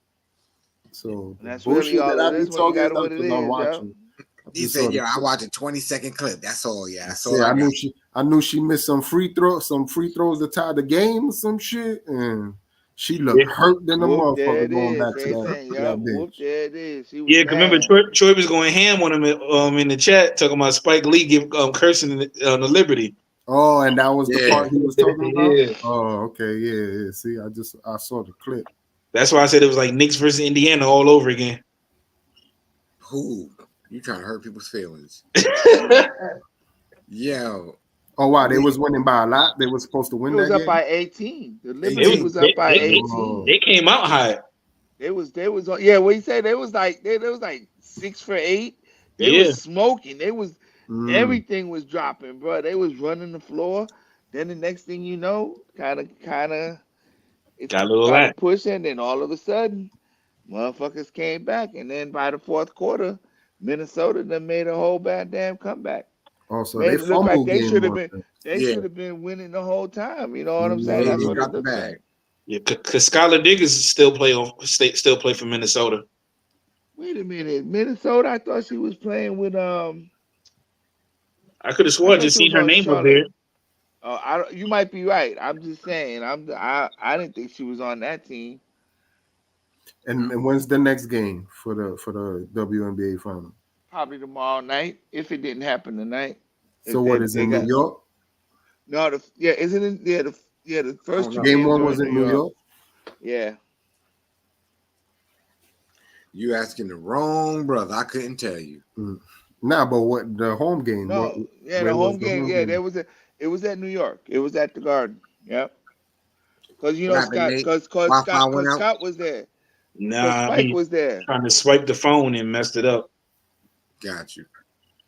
So And the that's really bullshit all that it I be is when you talking is got not what it because I'm is, yo. watching. I He just said, saw the "Yeah, I clip. watched a 20-second clip. That's all. Yeah, that's Yeah, all I got." I knew she missed some free throws to tie the game or some shit, and she looked Yeah, hurt than a Whoop, there motherfucker it going is. back Same to thing. that Yup. Whoop, bitch. there it is. She was yeah. 'Cause remember, mad. Troy was going ham on him in the chat, talking about Spike Lee cursing on the Liberty. Oh, and that was the Yeah, part he was talking about. Yeah, Oh, okay, yeah. See, I saw the clip. that's why I said it was like Knicks versus Indiana all over again. who? You trying to hurt people's feelings? Mm. Yo, Oh wow, they Leo, was winning by a lot. They were supposed to It win was that up game. by 18. The It Liberty was 18. was up by 18. Oh, they came out hot. They was yeah, what you say? They was like 6 for 8. They Yeah, was smoking. They was mm. everything was dropping, bro. They was running the floor. Then the next thing you know, kinda it got a little started lack. pushing, then all of a sudden, motherfuckers came back. And then by the fourth quarter, Minnesota done made a whole bad damn comeback. Also, they Made it look like fumble they game should have one been thing. they Yeah. should have been winning the whole time. You know what I'm saying? They That's what it dropped the looks bag. like. Yeah, because Skylar Diggins still play for Minnesota. Wait a minute, Minnesota. I thought she was playing with I could have I sworn I thought just she was seen her on name was Charlotte. there. You might be right. I'm just saying. I didn't think she was on that team. And when's the next game for the WNBA final? Probably tomorrow night if it didn't happen tonight. So If what is they in New got York? no the yeah isn't it the first Oh, two no. Game games one are was in in New New York. York. Yeah. You asking the wrong brother. I couldn't tell you. Nah, but what the home game? What No, yeah, the where was home the game. home Yeah, game? it was at New York. It was at the Garden. Yep. Because What happened, Nate? Wi-Fi went out. Scott was there. Because Nah, I Spike mean, was there. trying to swipe the phone and messed it up. Got you.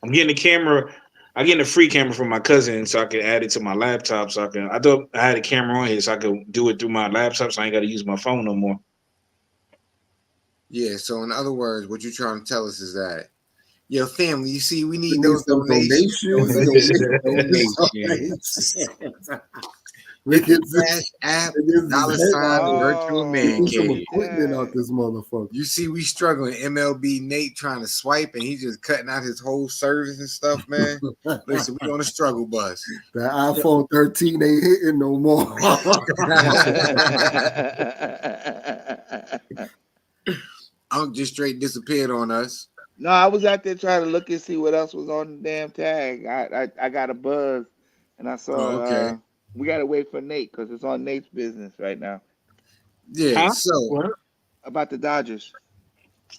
I'm getting the camera. I'm getting a free camera from my cousin, so I can add it to my laptop. I thought I had a camera on here, so I could do it through my laptop, so I ain't got to use my phone no more. Yeah. So in other words, what you're trying to tell us is that, yo, family, you see, we We need need those some donations. donations. Make it Cash app, $, the virtual Oh, man some cave. equipment out yeah. this motherfucker. You see, we struggling. MLB Nate trying to swipe, and he just cutting out his whole service and stuff, man. Listen, we on a struggle bus. The iPhone 13 ain't hitting no more. Unc just straight disappeared on us. No, I was out there trying to look and see what else was on the damn tag. I got a buzz, and I saw. Oh, okay. We gotta wait for Nate because it's on Nate's business right now Yeah. Huh? So What? about the Dodgers.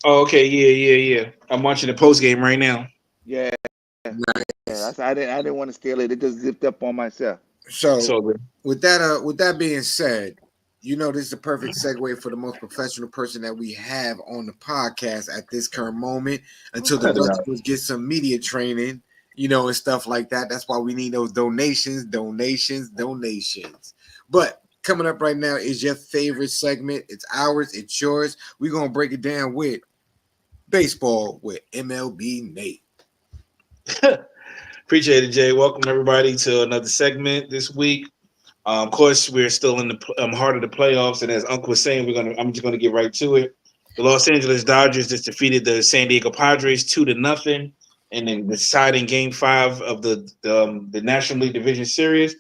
Oh, okay, yeah. I'm watching the post game right now. Yeah, yeah. nice. I didn't want to steal it. It just zipped up on myself. So So good. with that being said, you know this is a perfect segue for the most professional person that we have on the podcast at this current moment until the Cut it out. brothers get some media training, you know, and stuff like that. That's why we need those donations. But coming up right now is your favorite segment. It's ours, it's yours. We're gonna break it down with baseball with MLB Nate. Appreciate it, Jay. Welcome everybody to another segment this week. Of course, we're still in the heart of the playoffs, and as Uncle was saying, I'm just gonna get right to it. The Los Angeles Dodgers just defeated the San Diego Padres 2-0 in the deciding Game 5 of the National League Division Series.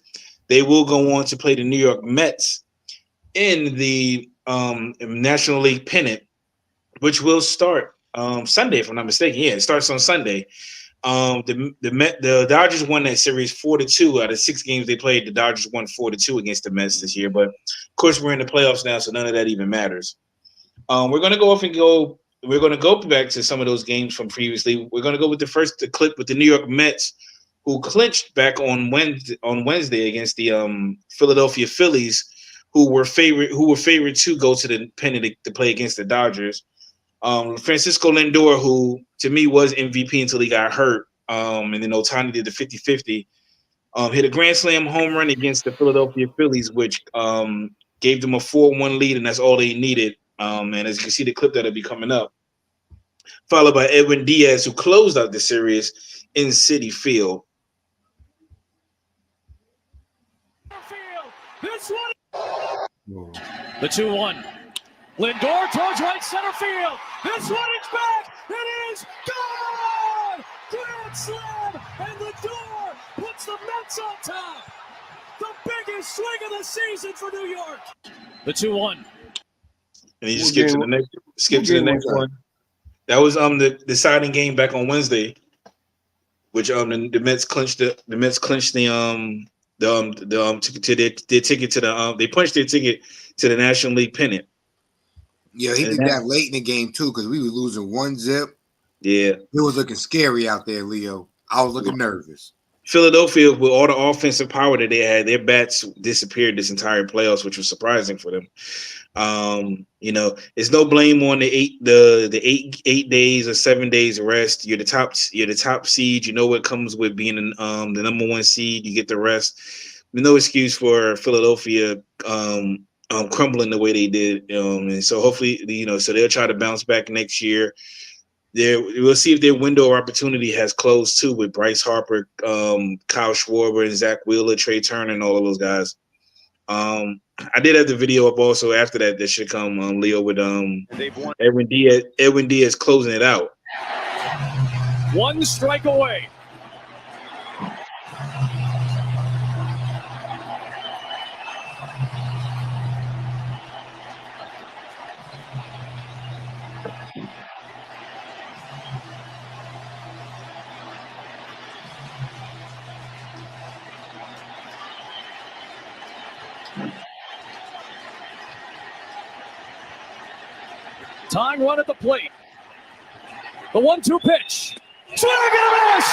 They will go on to play the New York Mets in the National League pennant, which will start Sunday, if I'm not mistaken. Yeah, it starts on Sunday. The Dodgers won that series 4-2 out of 6 games they played. The Dodgers won 4-2 against the Mets this year, but of course we're in the playoffs now, so none of that even matters. We're going to go off and go. We're going to go back to some of those games from previously. We're going to go with the clip with the New York Mets, who clinched back on Wednesday against the Philadelphia Phillies, who were favored to go to the pennant to play against the Dodgers. Francisco Lindor, who to me was MVP until he got hurt, and then Ohtani did the 50-50, hit a grand slam home run against the Philadelphia Phillies, which gave them a 4-1 lead, and that's all they needed. And as you can see, the clip that'll be coming up, followed by Edwin Diaz, who closed out the series in Citi Field. The 2-1. Lindor towards right center field. This one is back. It is gone. Grand slam, and Lindor puts the Mets on top. The biggest swing of the season for New York. The 2-1. And he just What skipped to game- the next. Skip what to the game next was that? one. That was the deciding game back on Wednesday, which the Mets clinched the their ticket to the they punched their ticket to the National League pennant. Yeah, he And did that- that late in the game too, because we were losing 1-0. Yeah, It was looking scary out there, Leo. I was looking nervous. Philadelphia, with all the offensive power that they had, their bats disappeared this entire playoffs, which was surprising for them. It's no blame on the eight days or 7 days rest. You're the top seed. You know what comes with being the number 1 seed. You get the rest. There's no excuse for Philadelphia crumbling the way they did. And so hopefully, so they'll try to bounce back next year. we'll see if their window of opportunity has closed too with Bryce Harper, Kyle Schwarber, and Zach Wheeler, Trey Turner, and all of those guys. I did have the video up also after that. That should come, Leo, with Edwin Diaz. Edwin Diaz closing it out. One strike away. Tying run at the plate. The 1-2 pitch. Swing and a miss!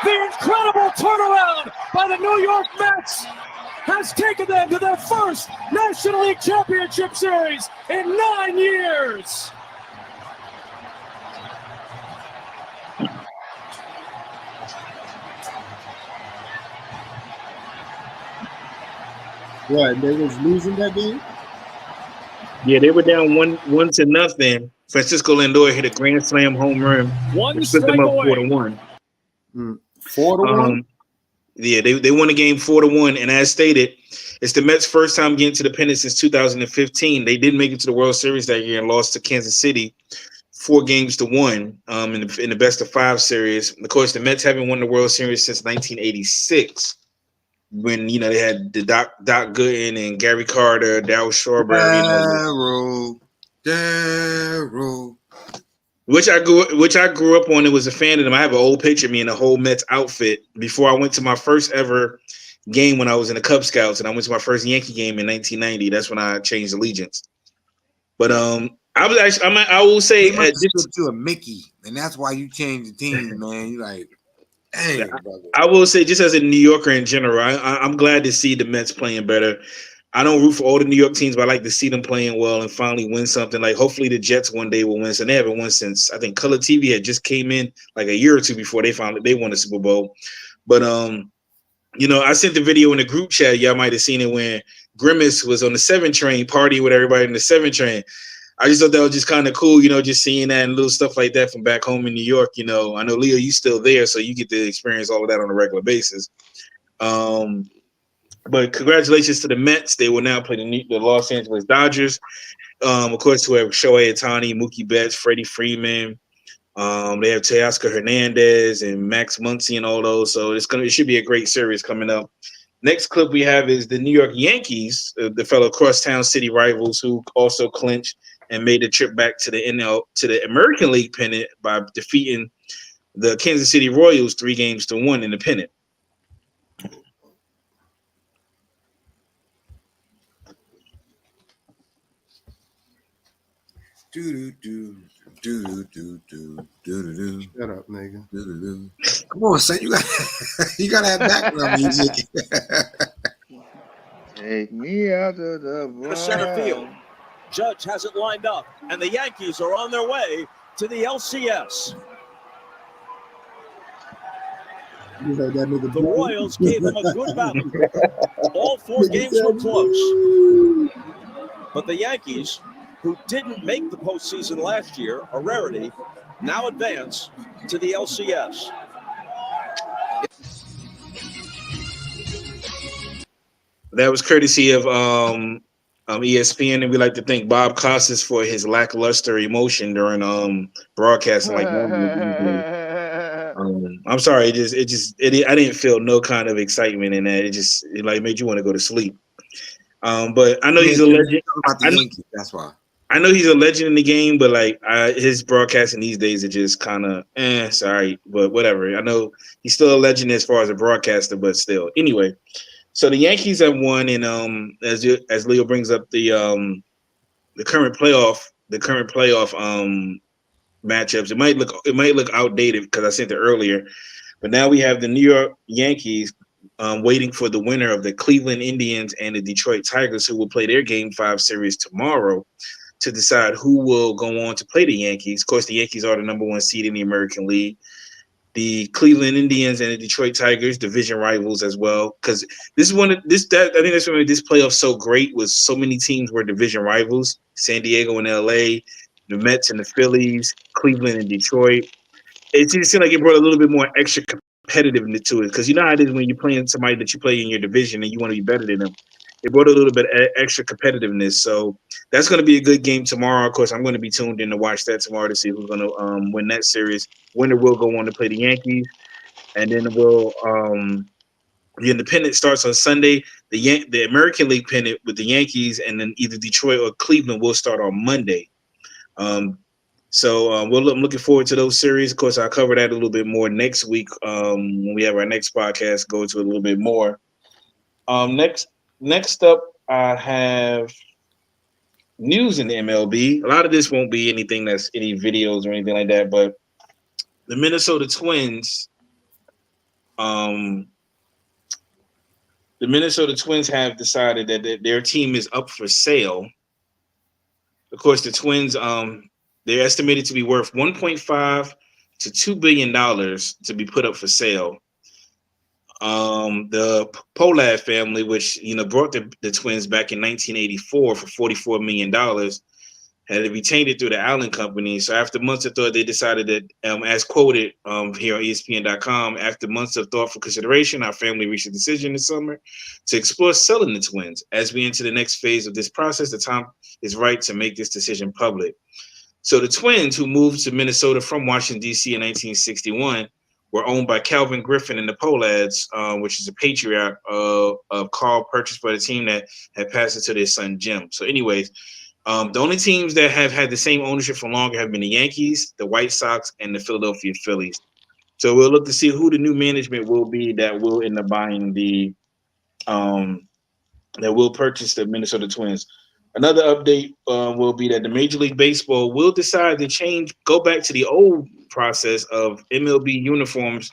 The incredible turnaround by the New York Mets has taken them to their first National League Championship Series in 9 years. What, they was losing that game? Yeah, they were down 1-0. Francisco Lindor hit a grand slam home run. One Split them strike up away. 4-1. 4-1. Yeah, they won the game 4-1, and as stated, it's the Mets' first time getting to the pennant since 2015. They didn't make it to the World Series that year and lost to Kansas City 4-1 in the best of 5 series. Of course, the Mets haven't won the World Series since 1986. When they had the Doc Gooden and Gary Carter, Darryl Strawberry, Daryl. which I grew up on and was a fan of them. I have an old picture of me in a whole Mets outfit before I went to my first ever game when I was in the Cub Scouts, and I went to my first Yankee game in 1990. That's when I changed allegiance. But I will say to a Mickey, and that's why you changed the team, man. You like. Dang, I will say, just as a New Yorker in general, I'm glad to see the Mets playing better. I don't root for all the New York teams, but I like to see them playing well and finally win something. Like, hopefully the Jets one day will win. So they haven't won since, I think, Color TV had just came in like a year or two before they won the Super Bowl. But I sent the video in the group chat. Y'all might have seen it when Grimace was on the 7 train partying with everybody in the 7 train. I just thought that was just kind of cool, just seeing that and little stuff like that from back home in New York. I know, Leo, you still there, so you get to experience all of that on a regular basis. But congratulations to the Mets. They will now play the Los Angeles Dodgers. Of course, who have Shohei Ohtani, Mookie Betts, Freddie Freeman. They have Teoscar Hernandez and Max Muncy and all those. So it should be a great series coming up. Next clip we have is the New York Yankees, the fellow crosstown city rivals who also clinched and made the trip back to the American League pennant by defeating the Kansas City Royals 3-1 in the pennant. Shut up, nigga. Come on, son. You gotta have background music. Take me out to the Center field. Judge has it lined up, and the Yankees are on their way to the LCS. The Royals gave them a good battle. All 4 games were close. But the Yankees, who didn't make the postseason last year, a rarity, now advance to the LCS. That was courtesy of ESPN, and we like to thank Bob Costas for his lackluster emotion during broadcasting. Like I'm sorry, I didn't feel no kind of excitement in that. It made you want to go to sleep. But I know he's a legend. That's why. I know he's a legend in the game, but his broadcasting these days are just kind of sorry, but whatever. I know he's still a legend as far as a broadcaster, but still. Anyway, so the Yankees have won, and as Leo brings up the current playoff matchups, it might look outdated because I sent it earlier, but now we have the New York Yankees waiting for the winner of the Cleveland Indians and the Detroit Tigers, who will play their Game 5 series tomorrow, to decide who will go on to play the Yankees. Of course, the Yankees are the number 1 seed in the American League. The Cleveland Indians and the Detroit Tigers, division rivals as well. Because I think that's what made this playoff so great, was so many teams were division rivals. San Diego and LA, the Mets and the Phillies, Cleveland and Detroit. It just seemed like it brought a little bit more extra competitiveness to it, because you know how it is when you're playing somebody that you play in your division and you want to be better than them. It brought a little bit extra competitiveness. So that's going to be a good game tomorrow. Of course, I'm going to be tuned in to watch that tomorrow to see who's going to win that series. Winner will go on to play the Yankees, and then the independent starts on Sunday. The American League pennant with the Yankees, and then either Detroit or Cleveland will start on Monday. So I'm looking forward to those series. Of course, I'll cover that a little bit more next week when we have our next podcast. Go into it a little bit more. Next up, I have news in the MLB. A lot of this won't be anything that's any videos or anything like that, but the Minnesota Twins, have decided that their team is up for sale. Of course, the Twins, they're estimated to be worth $1.5 to $2 billion to be put up for sale. The Polad family, which brought the Twins back in 1984 for $44 million, had retained it through the Allen Company. So after months of thought, they decided that, as quoted here on ESPN.com, after months of thoughtful consideration, our family reached a decision this summer to explore selling the Twins. As we enter the next phase of this process, the time is right to make this decision public. So the Twins, who moved to Minnesota from Washington, D.C. in 1961, were owned by Calvin Griffin and the Polads, which is a patriarch of Carl, purchased by the team that had passed it to their son, Jim. So anyways, the only teams that have had the same ownership for longer have been the Yankees, the White Sox, and the Philadelphia Phillies. So we'll look to see who the new management will be that will end up buying that will purchase the Minnesota Twins. Another update will be that the Major League Baseball will decide to go back to the old process of MLB uniforms.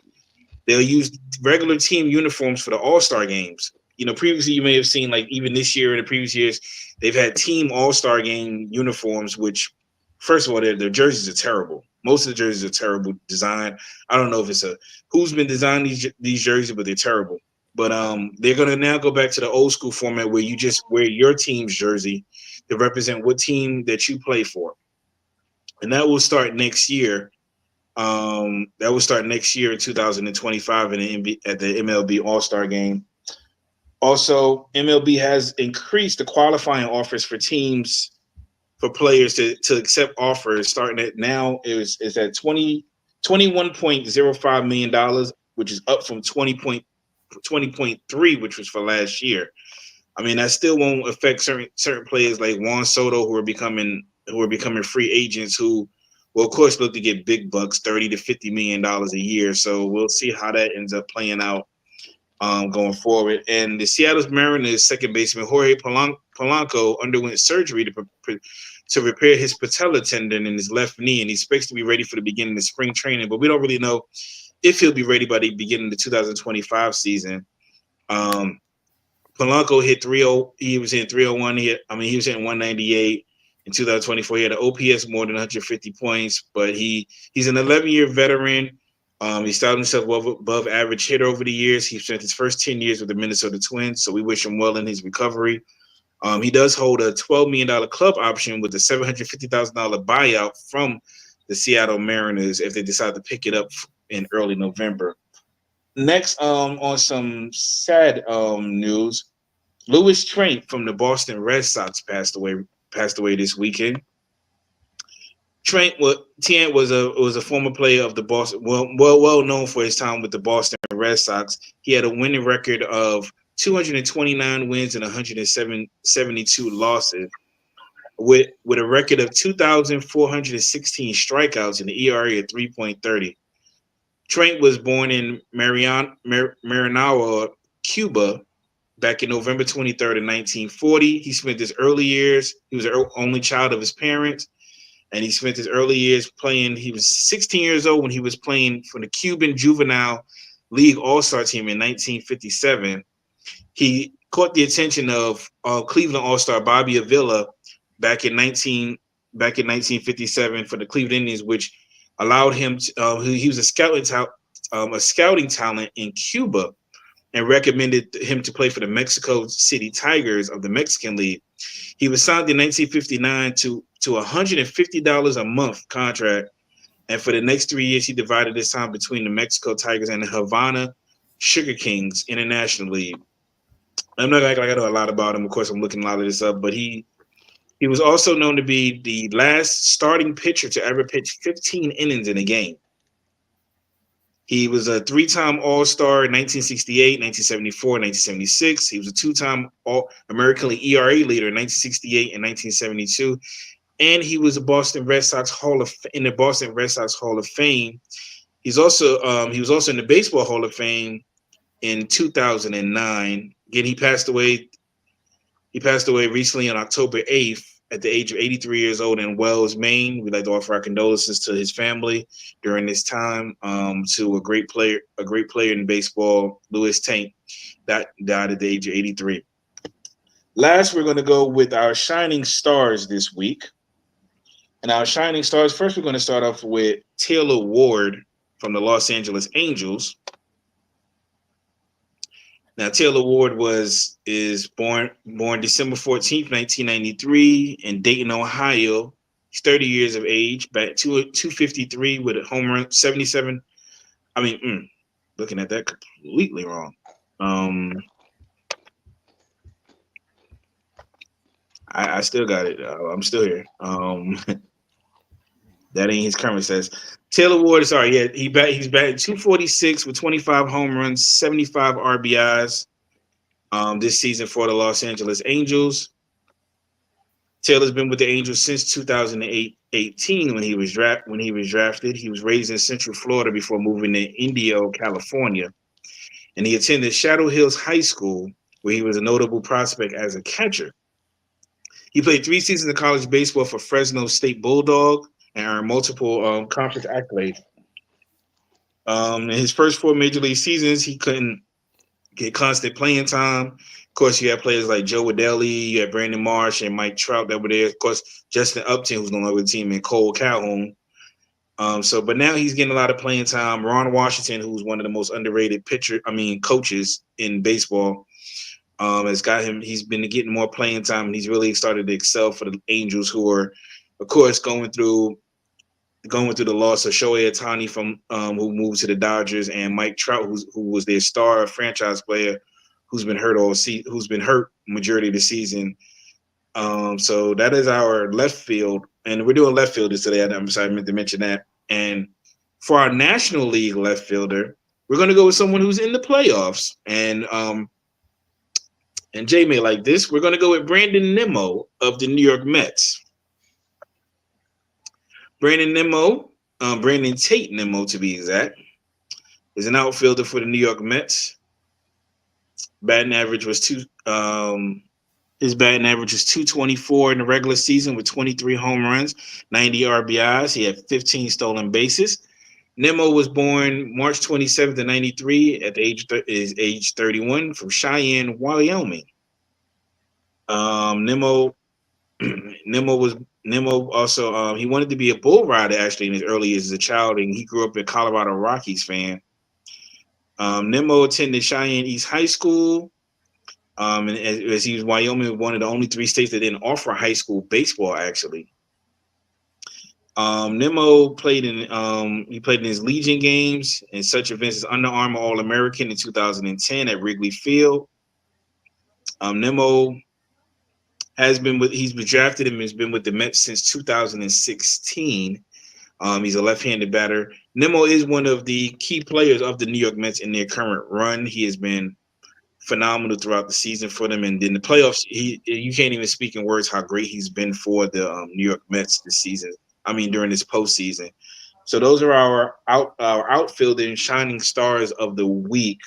They'll use regular team uniforms for the All-Star games. Previously you may have seen, like even this year and the previous years, they've had team All-Star game uniforms, which, first of all, their jerseys are terrible. Most of the jerseys are terrible design. I don't know if it's who's been designing these jerseys, but they're terrible. But they're going to now go back to the old school format where you just wear your team's jersey to represent what team that you play for. And that will start next year. That will start next year in 2025 at the MLB All-Star Game. Also, MLB has increased the qualifying offers for teams, for players to accept offers, starting at now is at $21.05 million, which is up from 20.3, which was for last year. I mean, that still won't affect certain players like Juan Soto who are becoming free agents, who will of course look to get big bucks, $30 to $50 million a year. So we'll see how that ends up playing out going forward. And the Seattle Mariners second baseman Jorge Polanco underwent surgery to repair his patella tendon in his left knee, and he's supposed to be ready for the beginning of spring training, but we don't really know if he'll be ready by the beginning of the 2025 season. Polanco hit 3-0. He was in 301. He was hitting 198 in 2024. He had an OPS more than 150 points, but he's an 11-year veteran. He styled himself above average hitter over the years. He spent his first 10 years with the Minnesota Twins, so we wish him well in his recovery. He does hold a $12 million club option with a $750,000 buyout from the Seattle Mariners if they decide to pick it up in early November. Next, on some sad news, Louis Trent from the Boston Red Sox passed away this weekend. Trent was a former player of the Boston, well known for his time with the Boston Red Sox. He had a winning record of 229 wins and 172 losses, with a record of 2,416 strikeouts and an ERA of 3.30. Trent was born in Maranao, Cuba, back in November 23rd of 1940. He spent his early years. He was the only child of his parents. And he spent his early years playing. He was 16 years old when he was playing for the Cuban Juvenile League All-Star team in 1957. He caught the attention of Cleveland All-Star Bobby Avila back in 1957 for the Cleveland Indians, which allowed him to, he was a scouting talent in Cuba, and recommended him to play for the Mexico City Tigers of the Mexican League. He was signed in 1959 to $150 a month contract. And for the next 3 years, he divided his time between the Mexico Tigers and the Havana Sugar Kings International League. I'm not acting like I know a lot about him. Of course, I'm looking a lot of this up, but he was also known to be the last starting pitcher to ever pitch 15 innings in a game. He was a 3-time All-Star in 1968, 1974, 1976. He was a 2-time All-American League ERA leader in 1968 and 1972. And he was a Boston Red Sox in the Boston Red Sox Hall of Fame. He was also in the Baseball Hall of Fame in 2009. Again, he passed away recently on October 8th at the age of 83 years old in Wells, Maine. We'd like to offer our condolences to his family during this time. To a great player in baseball, Louis Tank, that died at the age of 83. Last, we're going to go with our shining stars this week. And our shining stars, first we're going to start off with Taylor Ward from the Los Angeles Angels. Now, Taylor Ward is born December 14th, 1993 in Dayton, Ohio. He's 30 years of age, bat 253 with a home run, 77. Looking at that completely wrong. I still got it. I'm still here. That ain't his current stats. Taylor Ward, he's batting 246 with 25 home runs, 75 RBIs this season for the Los Angeles Angels. Taylor's been with the Angels since 2018 when he was drafted. He was raised in Central Florida before moving to Indio, California. And he attended Shadow Hills High School, where he was a notable prospect as a catcher. He played 3 seasons of college baseball for Fresno State Bulldog and earned multiple conference accolades. In his first 4 major league seasons, he couldn't get constant playing time. Of course, you had players like Joe Adeli, you had Brandon Marsh and Mike Trout that were there. Of course, Justin Upton, who's no longer with the team, and Cole Calhoun. But now he's getting a lot of playing time. Ron Washington, who's one of the most underrated coaches in baseball, has got him. He's been getting more playing time, and he's really started to excel for the Angels, who are, of course, going through the loss of Shohei Ohtani from who moved to the Dodgers, and Mike Trout, who was their star franchise player, who's been hurt majority of the season. So that is our left field, and we're doing left fielders today. I meant to mention that. And for our National League left fielder, we're going to go with someone who's in the playoffs, and Jay may like this. We're going to go with Brandon Nimmo of the New York Mets. Brandon Tate Nimmo to be exact, is an outfielder for the New York Mets. Batting average was his batting average was 224 in the regular season with 23 home runs, 90 RBIs. He had 15 stolen bases. Nimmo was born March 27th of 93 at the age 31 from Cheyenne, Wyoming. Nimmo also he wanted to be a bull rider actually in his early years as a child, and he grew up a Colorado Rockies fan. Nimmo attended Cheyenne East High School, and as he was Wyoming, one of the only 3 states that didn't offer high school baseball actually. Nimmo played in his Legion games in such events as Under Armour All-American in 2010 at Wrigley Field. Nimmo he's been drafted and has been with the Mets since 2016. He's a left-handed batter. Nimmo is one of the key players of the New York Mets in their current run. He has been phenomenal throughout the season for them, and in the playoffs, you can't even speak in words how great he's been for the New York Mets this season. During this postseason. So those are our outfielder and shining stars of the week.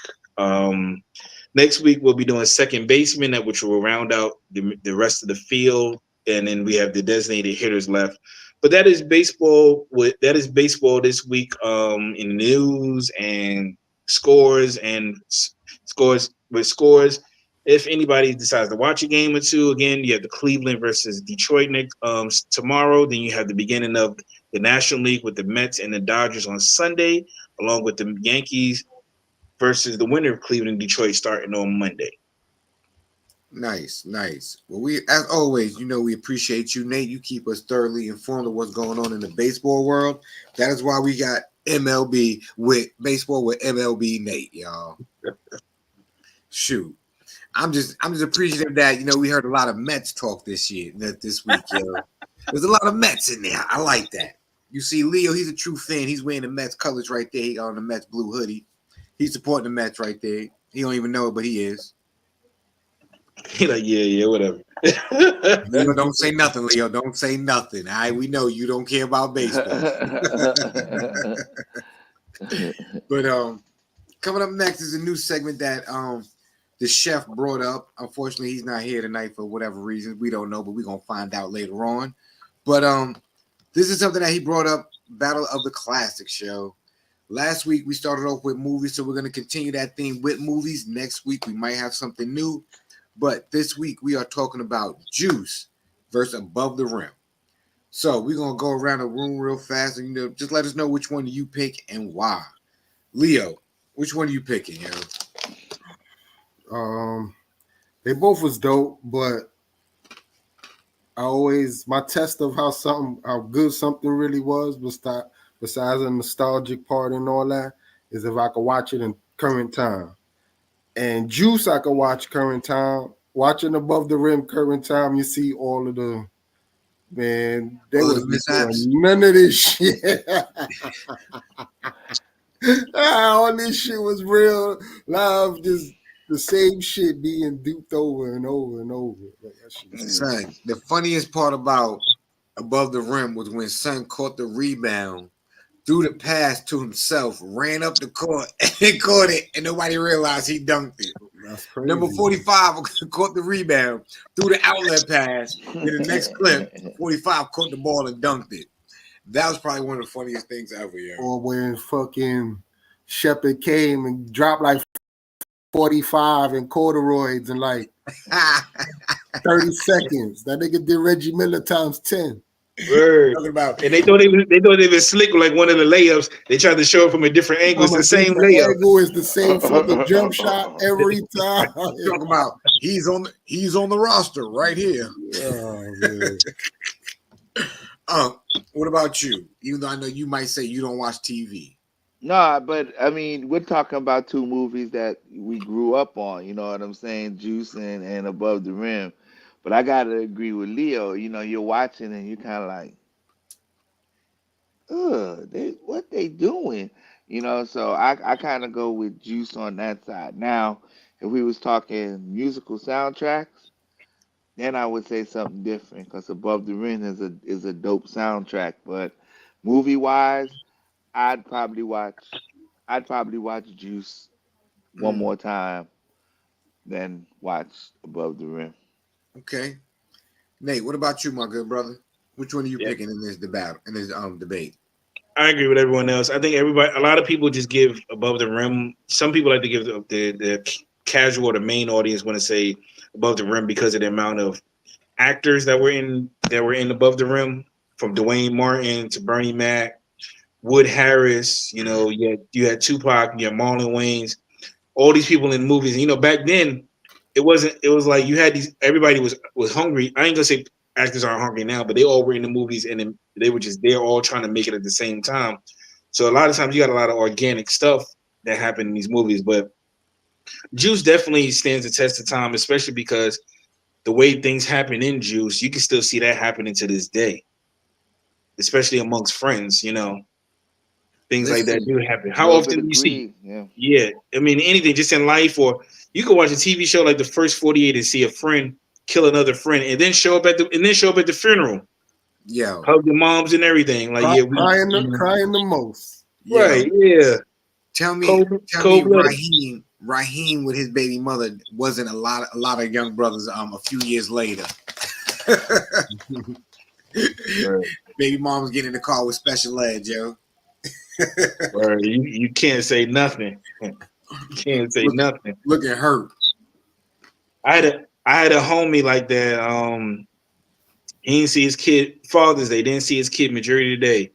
Next week we'll be doing second baseman, which will round out the rest of the field, and then we have the designated hitters left. But that is baseball. That is baseball this week in news and scores. If anybody decides to watch a game or two, again, you have the Cleveland versus Detroit next tomorrow. Then you have the beginning of the National League with the Mets and the Dodgers on Sunday, along with the Yankees versus the winner of Cleveland and Detroit starting on Monday. Nice. Well, we, as always, we appreciate you, Nate. You keep us thoroughly informed of what's going on in the baseball world. That is why we got MLB with baseball with MLB Nate, y'all. Shoot. I'm just appreciative that we heard a lot of Mets talk this week, yo. There's a lot of Mets in there. I like that. You see, Leo, he's a true fan. He's wearing the Mets colors right there. He got on the Mets blue hoodie. He's supporting the Mets right there. He don't even know it, but he is. He like, yeah, whatever. Leo, don't say nothing, Leo. Don't say nothing. All right, we know you don't care about baseball. But coming up next is a new segment that the chef brought up. Unfortunately, he's not here tonight for whatever reason. We don't know, but we're gonna find out later on. But this is something that he brought up, Battle of the Classics show. Last week we started off with movies, so we're gonna continue that theme with movies. Next week we might have something new. But this week we are talking about Juice versus Above the Rim. So we're gonna go around the room real fast and just let us know which one you pick and why. Leo, which one are you picking, yo? They both was dope, but my test of how good something really was, besides the nostalgic part and all that, is if I could watch it in current time. And Juice, I could watch current time. Watching Above the Rim current time, you see all of the they was doing none of this shit. All this shit was real live, just the same shit being duped over and over and over. Son, the funniest part about Above the Rim was when Son caught the rebound, threw the pass to himself, ran up the court and caught it, and nobody realized he dunked it. That's crazy. Number 45 caught the rebound, threw the outlet pass. In the next clip, 45 caught the ball and dunked it. That was probably one of the funniest things ever, yo. Or when fucking Shepard came and dropped like 45 in corduroys in like 30 seconds. That nigga did Reggie Miller times 10. Word. And they thought they was slick with like one of the layups. They tried to show it from a different angle. It's the same layup. Angle is the same for the jump shot every time. Talking about he's on the roster right here. Oh, man. What about you? Even though I know you might say you don't watch TV. No, but I mean, we're talking about two movies that we grew up on. You know what I'm saying? Juice and Above the Rim. But I gotta agree with Leo. You're watching and you're kind of like, what they doing? So I kind of go with Juice on that side. Now, if we was talking musical soundtracks, then I would say something different because Above the Rim is a dope soundtrack. But movie wise, I'd probably watch Juice one more time than watch Above the Rim. Okay. Nate, what about you, my good brother? Which one are you picking in this debate? I agree with everyone else. I think a lot of people just give Above the Rim. Some people like to give the casual or the main audience want to say Above the Rim because of the amount of actors that were in Above the Rim, from Dwayne Martin to Bernie Mac, Wood Harris. You had Tupac, you had Marlon Wayans, all these people in movies. And, back then, it was like you had everybody was hungry. I ain't gonna say actors aren't hungry now, but they all were in the movies and then they were just they're all trying to make it at the same time. So a lot of times you got a lot of organic stuff that happened in these movies. But Juice definitely stands the test of time, especially because the way things happen in Juice, you can still see that happening to this day, especially amongst friends. Things like that do happen. How often do you see? Yeah, I mean anything, just in life, or you can watch a TV show like The First 48 and see a friend kill another friend, and then show up at the funeral. Yeah, hug your moms and everything. Like crying the most. Right? Yeah. Tell me, Raheem with his baby mother wasn't a lot of young brothers. A few years later, baby mom was getting in the car with special ed, Joe. You can't say nothing. You can't say nothing. Looking hurt. I had a homie like that. He didn't see his kid Father's Day. Didn't see his kid majority of the day.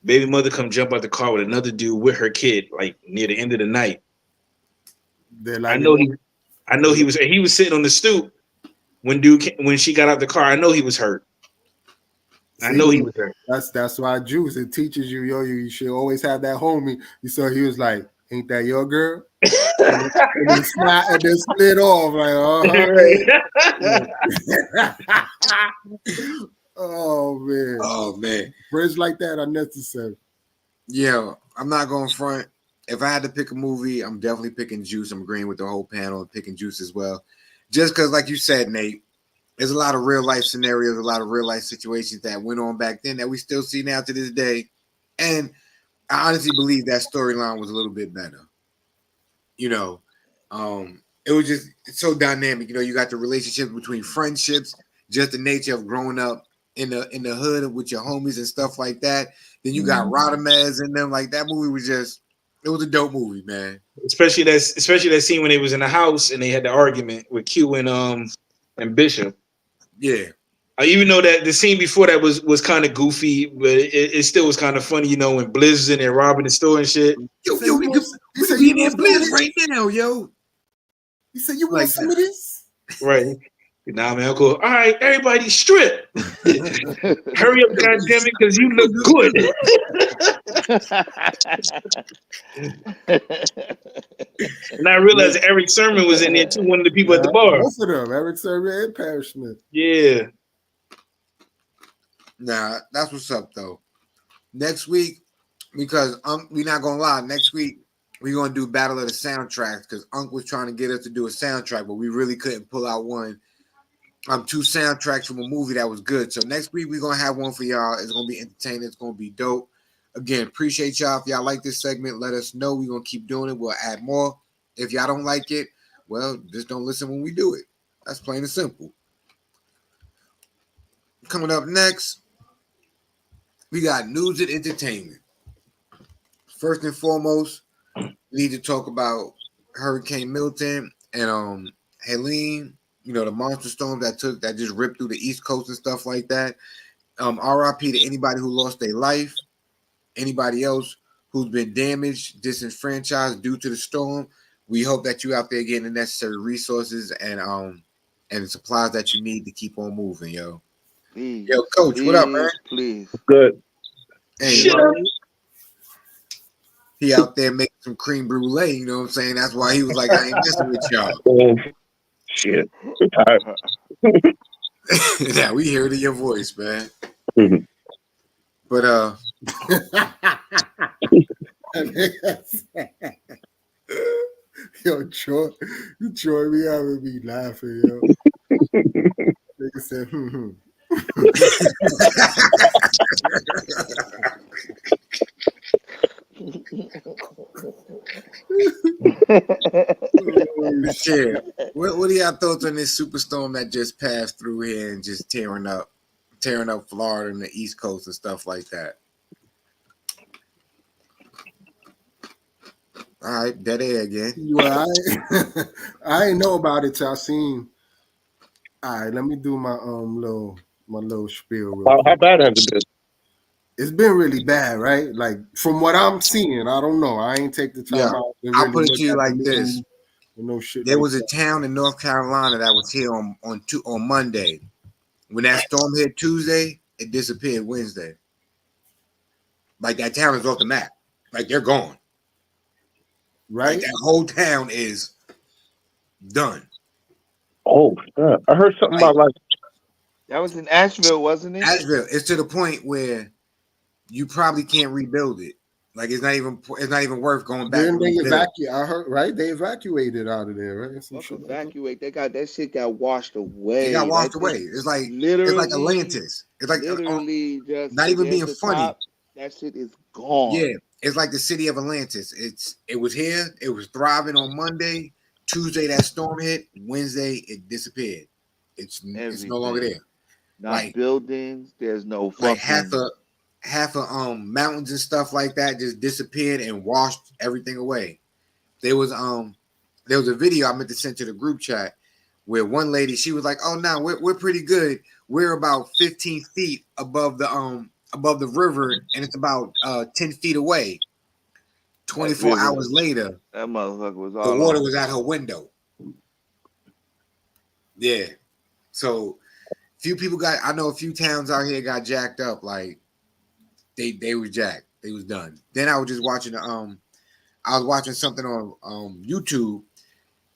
Baby mother come jump out the car with another dude with her kid, like near the end of the night. I know he was sitting on the stoop, when she got out the car, I know he was hurt. I know he was hurt. That's why Juice, it teaches you, you should always have that homie. You saw he was like, "Ain't that your girl?" and then slid off like, Oh man. Oh man. Bridge like that unnecessary. Yeah, I'm not going front. If I had to pick a movie, I'm definitely picking Juice. I'm agreeing with the whole panel and picking Juice as well. Just because, like you said, Nate, there's a lot of real life scenarios, a lot of real life situations that went on back then that we still see now to this day. And I honestly believe that storyline was a little bit better. You know, it was just so dynamic. You know, you got the relationship between friendships, just the nature of growing up in the hood with your homies and stuff like that. Then you got Rodamez in them. Like that movie was just, it was a dope movie, man. Especially that scene when they was in the house and they had the argument with Q and Bishop. Yeah. Even though that the scene before that was kind of goofy, but it still was kind of funny, you know, when Blizz was in there robbing the store and shit. Yo, you said you need Blizz right now, yo. You said you want some of this? Right. Nah, man, Uncle. All right, everybody strip. Hurry up, goddammit, because you look good. And I realized Eric Sermon was in there too, one of the people at the bar. Both of them, Eric Sermon and Parrish Smith. Yeah. Nah, that's what's up though. Next week, because we're not gonna lie, next week we're gonna do Battle of the Soundtracks because Unc was trying to get us to do a soundtrack, but we really couldn't pull out one. Two soundtracks from a movie that was good. So next week we're gonna have one for y'all. It's gonna be entertaining. It's gonna be dope. Again, appreciate y'all. If y'all like this segment, let us know. We're gonna keep doing it. We'll add more. If y'all don't like it, well, just don't listen when we do it. That's plain and simple. Coming up next, we got news and entertainment. First and foremost, we need to talk about Hurricane Milton and Helene. You know, the monster storm that just ripped through the East Coast and stuff like that. RIP to anybody who lost their life, anybody else who's been damaged, disenfranchised due to the storm. We hope that you out there getting the necessary resources and the supplies that you need to keep on moving, yo. Please, Yo, Coach, what up, man? Please. Good. Hey, he out there making some cream brulee, you know what I'm saying? That's why he was like, I ain't messing with y'all. Shit. I'm tired. Yeah, we hear it in your voice, man. But yo, Troy me having me laughing, yo. Nigga said, yeah. What are y'all thoughts on this superstorm that just passed through here and just tearing up Florida and the East Coast and stuff like that? All right, dead air again. Well, I ain't know about it till I seen. All right, let me do my little spiel. How bad has it been? It's been really bad, right? Like from what I'm seeing, I don't know. I ain't take the time out. I'll put it to you like this: no shit. There was a town in North Carolina that was here on Monday. When that storm hit Tuesday, it disappeared Wednesday. Like that town is off the map. Like they're gone. Right? Like that whole town is done. Oh, shit. I heard something about like That was in Asheville, wasn't it? Asheville. It's to the point where you probably can't rebuild it. Like it's not even worth going back. Then they evacuate. I heard right. They evacuated out of there, right? Evacuate. They got that shit got washed away. It got washed away. It's like Atlantis. It's like literally just not even being funny. Top, that shit is gone. Yeah, it's like the city of Atlantis. It was here. It was thriving on Monday. Tuesday that storm hit. Wednesday it disappeared. It's no longer there. Not like, buildings. There's no fucking like half of mountains and stuff like that just disappeared and washed everything away. There was a video I meant to send to the group chat where one lady, she was like, "Oh no, we're pretty good. We're about 15 feet above the river, and it's about 10 feet away." 24 hours later, that motherfucker was the water was at her window. Yeah. So few people got. I know a few towns out here got jacked up. Like they was jacked. They was done. Then I was just watching I was watching something on YouTube.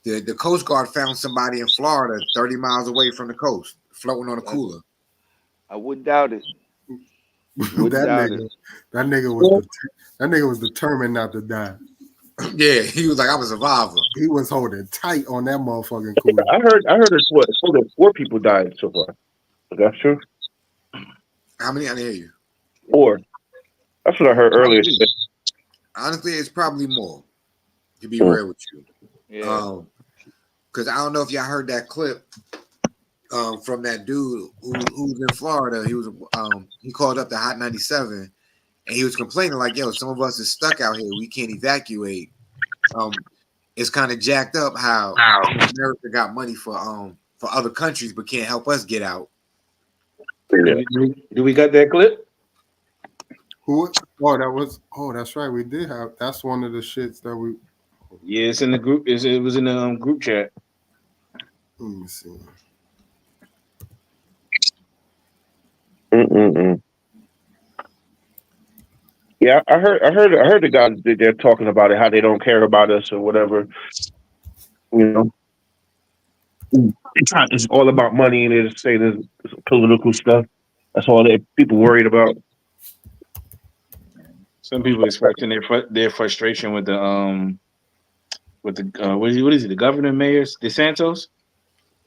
The Coast Guard found somebody in Florida 30 miles away from the coast, floating on a cooler. I wouldn't doubt it. that Wouldn't doubt it. that nigga was determined not to die. Yeah, he was like, I'm a survivor. He was holding tight on that motherfucking cooler. I heard it's what 4 people died so far. Is that true? How many? I didn't hear you. 4. That's what I heard earlier. Honestly, it's probably more. To be Mm. real with you, Yeah. Because I don't know if y'all heard that clip from that dude who's in Florida. He called up the Hot 97 and he was complaining like, "Yo, some of us is stuck out here. We can't evacuate. It's kind of jacked up how America got money for other countries but can't help us get out." Yeah. Do we got that clip? Who? Oh, that's right. We did have. That's one of the shits that we. Yeah, it's in the group. It was in the group chat. Let me see. Mm-mm-mm. Yeah, I heard the guys they're talking about it, how they don't care about us or whatever. You know, it's all about money, and they just say there's political stuff. That's all that people worried about. Some people expressing their frustration with the what is it, the governor, mayors, DeSantos.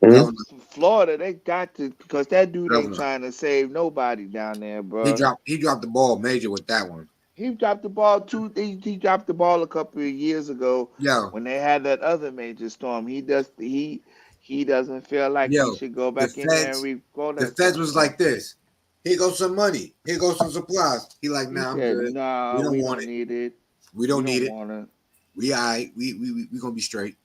Mhm. Governor, Florida, they got to, because that dude ain't governor. trying to save nobody down there, He bro. dropped the ball major with that one. He dropped the ball he dropped the ball a couple of years ago Yo, when they had that other major storm. He doesn't feel like he yo, should go the back in there and feds, re-roll the that feds stuff, was bro. like this. Here goes some money. Here goes some supplies. He like, He nah, I'm said, good. "Nah, We don't we want don't it. need it. We We don't need don't it. want it." We all right. We gonna be straight.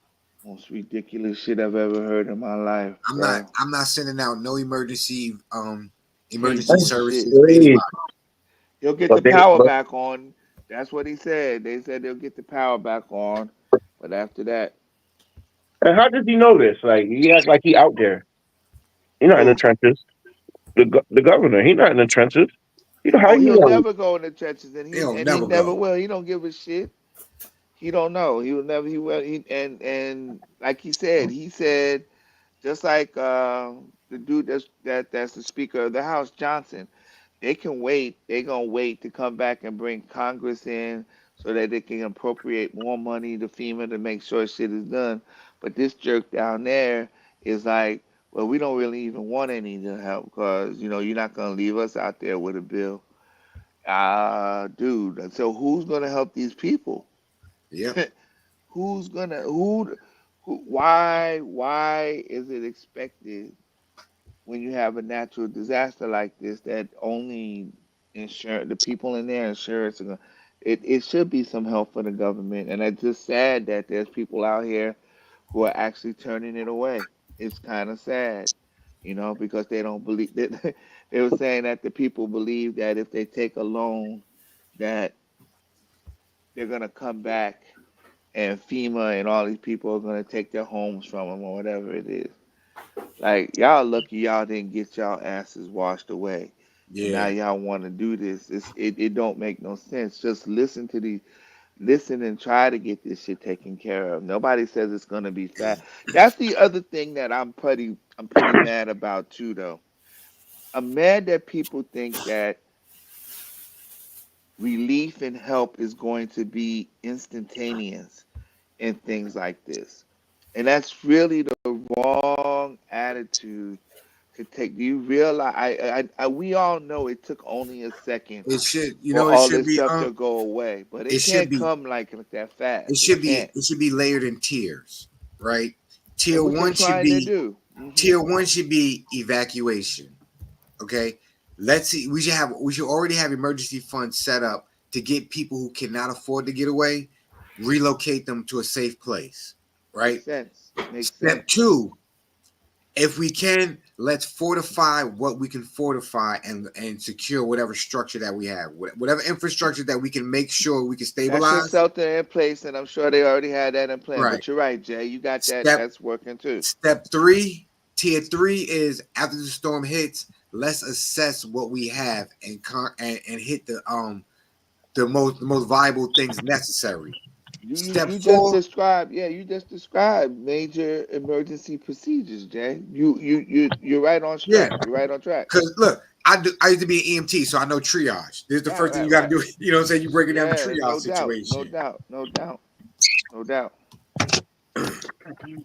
Most ridiculous shit I've ever heard in my life, bro. I'm not sending out no emergency Ain't emergency doing That's shit. services for crazy. anybody. He'll get the But power back on. That's what he said. They said they'll get the power back on, but after that, and how does he know this? Like he acts like he out there. He not in the who? trenches. The governor, he not in the trenches. You know how Oh, you he'll know? never go in the trenches, and They'll he never never go. will. He don't give a shit. He don't know. He will never. He will. And like he said, just like the dude that's the Speaker of the House, Johnson. They can wait. They're gonna wait to come back and bring Congress in so that they can appropriate more money to FEMA to make sure shit is done. But this jerk down there is like, well, we don't really even want any of the help because you're not gonna leave us out there with a bill. Dude. So who's gonna help these people? Yep. Who's gonna who why is it expected when you have a natural disaster like this that only the people in their insurance are going it should be some help for the government, and it's just sad that there's people out here who are actually turning it away. It's kind of sad, because they don't believe that they were saying that the people believe that if they take a loan that they're going to come back and FEMA and all these people are going to take their homes from them or whatever it is. Like, y'all lucky y'all didn't get y'all asses washed away. And now Yeah. y'all want to do this. It don't make no sense. Just listen and try to get this shit taken care of. Nobody says it's gonna be fast. That's the other thing that I'm pretty mad about too though. I'm mad that people think that relief and help is going to be instantaneous in things like this. And that's really the wrong attitude to take. Do you realize? We all know it took only a second It should, for it all should this be stuff to go away, but it it should can't be come like that it fast. It should be can't. it should be layered in tiers, right? And Tier what they're one should trying to be do. evacuation. Okay. Let's see. We should already have emergency funds set up to get people who cannot afford to get away, relocate them to a safe place. Makes Right. sense. Makes Step sense. two, if we can, let's fortify what we can fortify and secure whatever structure that we have, whatever infrastructure that we can make sure we can That should stabilize. shelter in place, and I'm sure they already had that in plan. Right. But you're right, Jay. You got that. Step That's working too. step three, Tier 3 is after the storm hits, let's assess what we have and hit the most viable things necessary. Step You just 4, described, yeah, you just described major emergency procedures, Jay. You're right on yeah, track. You're right on track. because look, I used to be an EMT, so I know triage. This is the first thing you got to do. You know what I'm saying? You breaking down the Yeah, triage no doubt, no situation. doubt, no doubt, no doubt.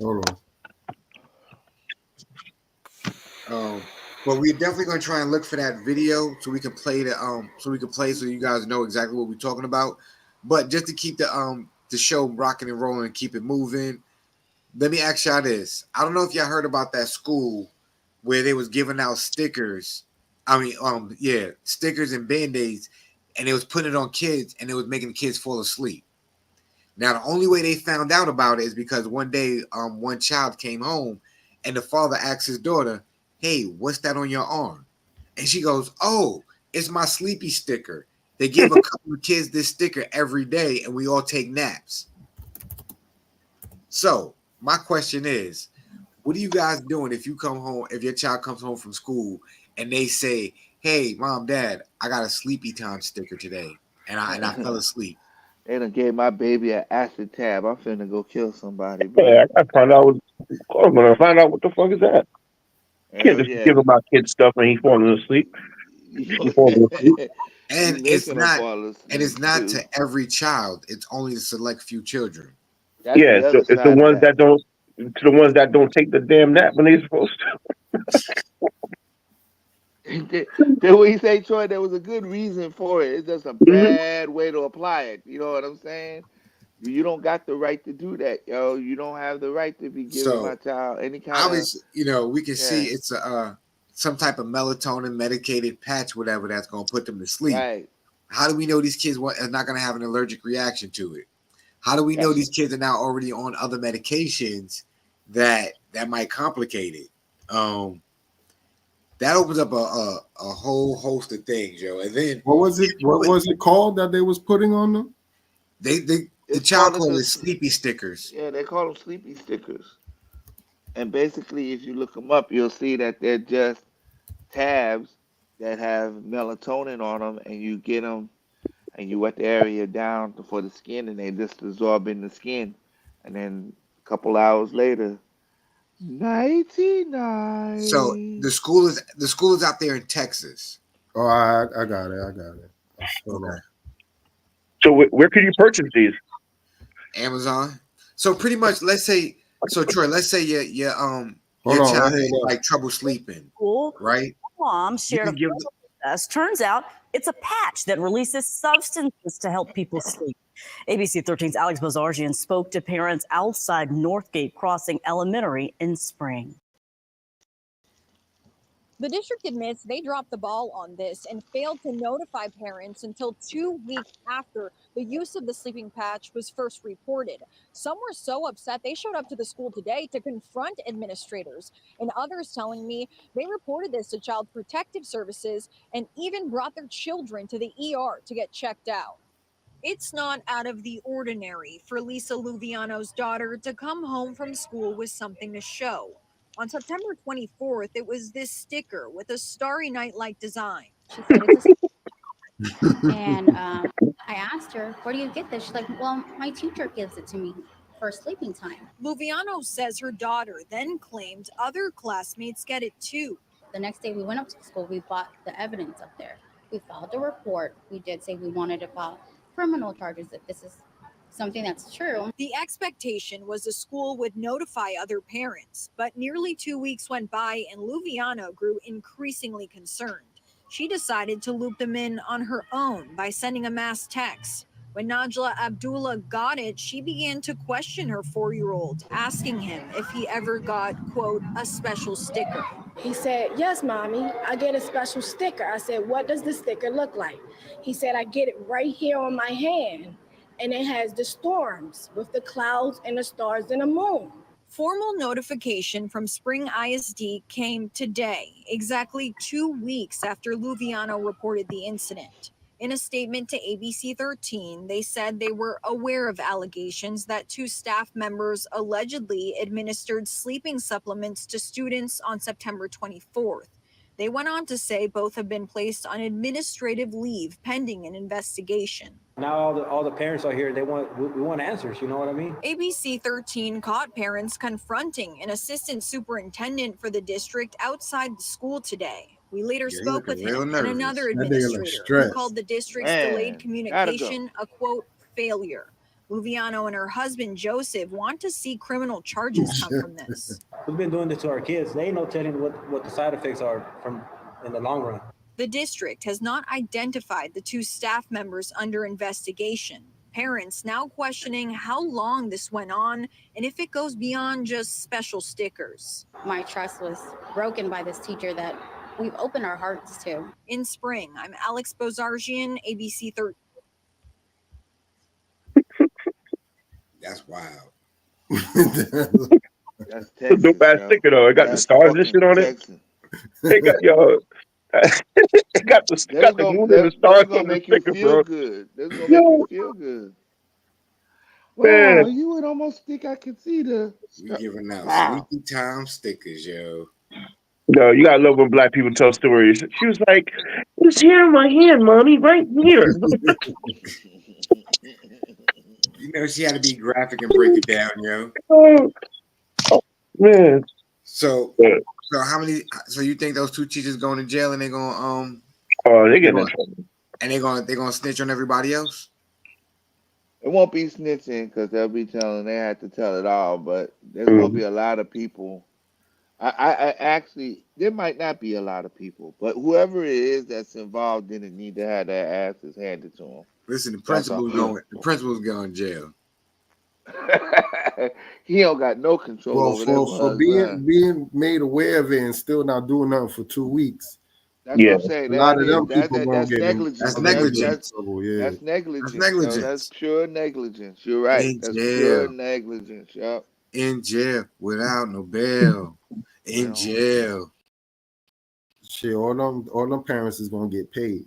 Hold on. But we're definitely gonna try and look for that video so we can play so you guys know exactly what we're talking about. But just to keep the show rocking and rolling and keep it moving, let me ask y'all this. I don't know if y'all heard about that school where they was giving out stickers. Stickers and band-aids, and they was putting it on kids and it was making the kids fall asleep. Now the only way they found out about it is because one day one child came home and the father asked his daughter, "Hey, what's that on your arm?" And she goes, "Oh, it's my sleepy sticker. They give a couple of kids this sticker every day and we all take naps." So my question is, what are you guys doing if your child comes home from school and they say, "Hey, mom, dad, I got a sleepy time sticker today and I fell asleep." They done gave my baby an acid tab. I'm finna go kill somebody, Yeah, bro. I gotta find out. I'm gonna find out what the fuck is that. Can't Hell just yeah. give him my kid stuff and he's falling asleep. He falling asleep. You And it's making them not fall and it's asleep not too. to every child. It's only a select few children. That's Yeah, the so other it's the side of ones that. that don't. To the ones that don't take the damn nap when they're supposed Then what he say, Troy, there was a good reason for it. It's just a to. Hmm. bad way to apply it. You know what I'm saying? You don't got the right to do that, yo. You don't have the right to be giving my So child any kind of, obviously, we can see yeah, it's some type of melatonin medicated patch, whatever that's gonna put them to sleep. right. How do we know these kids are not gonna have an allergic reaction to it? How do we know That's these kids are now already on other medications that might complicate it? That opens up a whole host of things, yo. And then What was it? What was it called that they was putting on them? the it's child called call is sleepy stickers. yeah, they call them sleepy stickers. And basically, if you look them up, you'll see that they're just tabs that have melatonin on them, and you get them and you wet the area down for the skin, and they just absorb in the skin, and then a couple hours later, nighty So night. the school is out there in Texas. Oh, I got it. I got it. Hold Okay. on. So where could you purchase these? Amazon. So pretty much, Troy, let's say your Hold on. child Right has here. like trouble sleeping, School right? mom You shared a can give photo with us. Turns out it's a patch that releases substances to help people sleep. ABC 13's Alex Bazarjian spoke to parents outside Northgate Crossing Elementary in Spring. The district admits they dropped the ball on this and failed to notify parents until 2 weeks after the use of the sleeping patch was first reported. Some were so upset they showed up to the school today to confront administrators, and others telling me they reported this to Child Protective Services and even brought their children to the ER to get checked out. It's not out of the ordinary for Lisa Luviano's daughter to come home from school with something to show. On September 24th, it was this sticker with a starry night-like design. She said it's a and I asked her, "Where do you get this?" She's like, "Well, my teacher gives it to me for sleeping time." Luviano says her daughter then claimed other classmates get it too. The next day we went up to the school, we bought the evidence up there. We filed a report. We did say we wanted to file criminal charges if this is something that's true. The expectation was the school would notify other parents, but nearly 2 weeks went by and Luviano grew increasingly concerned. She decided to loop them in on her own by sending a mass text. When Najla Abdullah got it, she began to question her 4-year-old, asking him if he ever got, quote, a special sticker. He said, "Yes, mommy, I get a special sticker." I said, "What does the sticker look like?" He said, "I get it right here on my hand, and it has the storms with the clouds and the stars and the moon." Formal notification from Spring ISD came today, exactly 2 weeks after Luviano reported the incident. In a statement to ABC 13, they said they were aware of allegations that 2 staff members allegedly administered sleeping supplements to students on September 24th. They went on to say both have been placed on administrative leave pending an investigation. Now all the parents are here. We want answers. You know what I mean? ABC 13 caught parents confronting an assistant superintendent for the district outside the school today. We later spoke with him and another administrator who called the district's delayed communication a, quote, failure. Luviano and her husband, Joseph, want to see criminal charges come from this. We've been doing this to our kids. They ain't no telling what the side effects are in the long run. The district has not identified the 2 staff members under investigation. Parents now questioning how long this went on and if it goes beyond just special stickers. My trust was broken by this teacher that we've opened our hearts to. In spring, I'm Alex Bozargian, ABC 13. That's wild. That's Texas, no bad sticker though. It got the stars and shit on it. It got it got the moon and the stars on the sticker, bro. Good. That's gonna make you feel good. Wow, you would almost think I could see the. We giving out sleepy time stickers, yo. No, you gotta love when black people tell stories. She was like, "It's here in my hand, mommy, right here." You know, she had to be graphic and break it down, yo. Oh man. So how many? So you think those 2 teachers going to jail and they're gonna Oh, they getting in trouble. And they're gonna snitch on everybody else? It won't be snitching because they'll be telling. They have to tell it all, but there's gonna be a lot of people. I actually, there might not be a lot of people, but whoever it is that's involved in it need to have their asses handed to them. Listen, the principal's going to jail. He don't got no control over that. For being made aware of it and still not doing nothing for 2 weeks. That's what I'm saying. A lot of them people that's negligence. That's negligence. That's negligence. So that's pure negligence. You're right. That's pure negligence. Yep. In jail without no bail. In jail. Shit, all them parents is gonna get paid.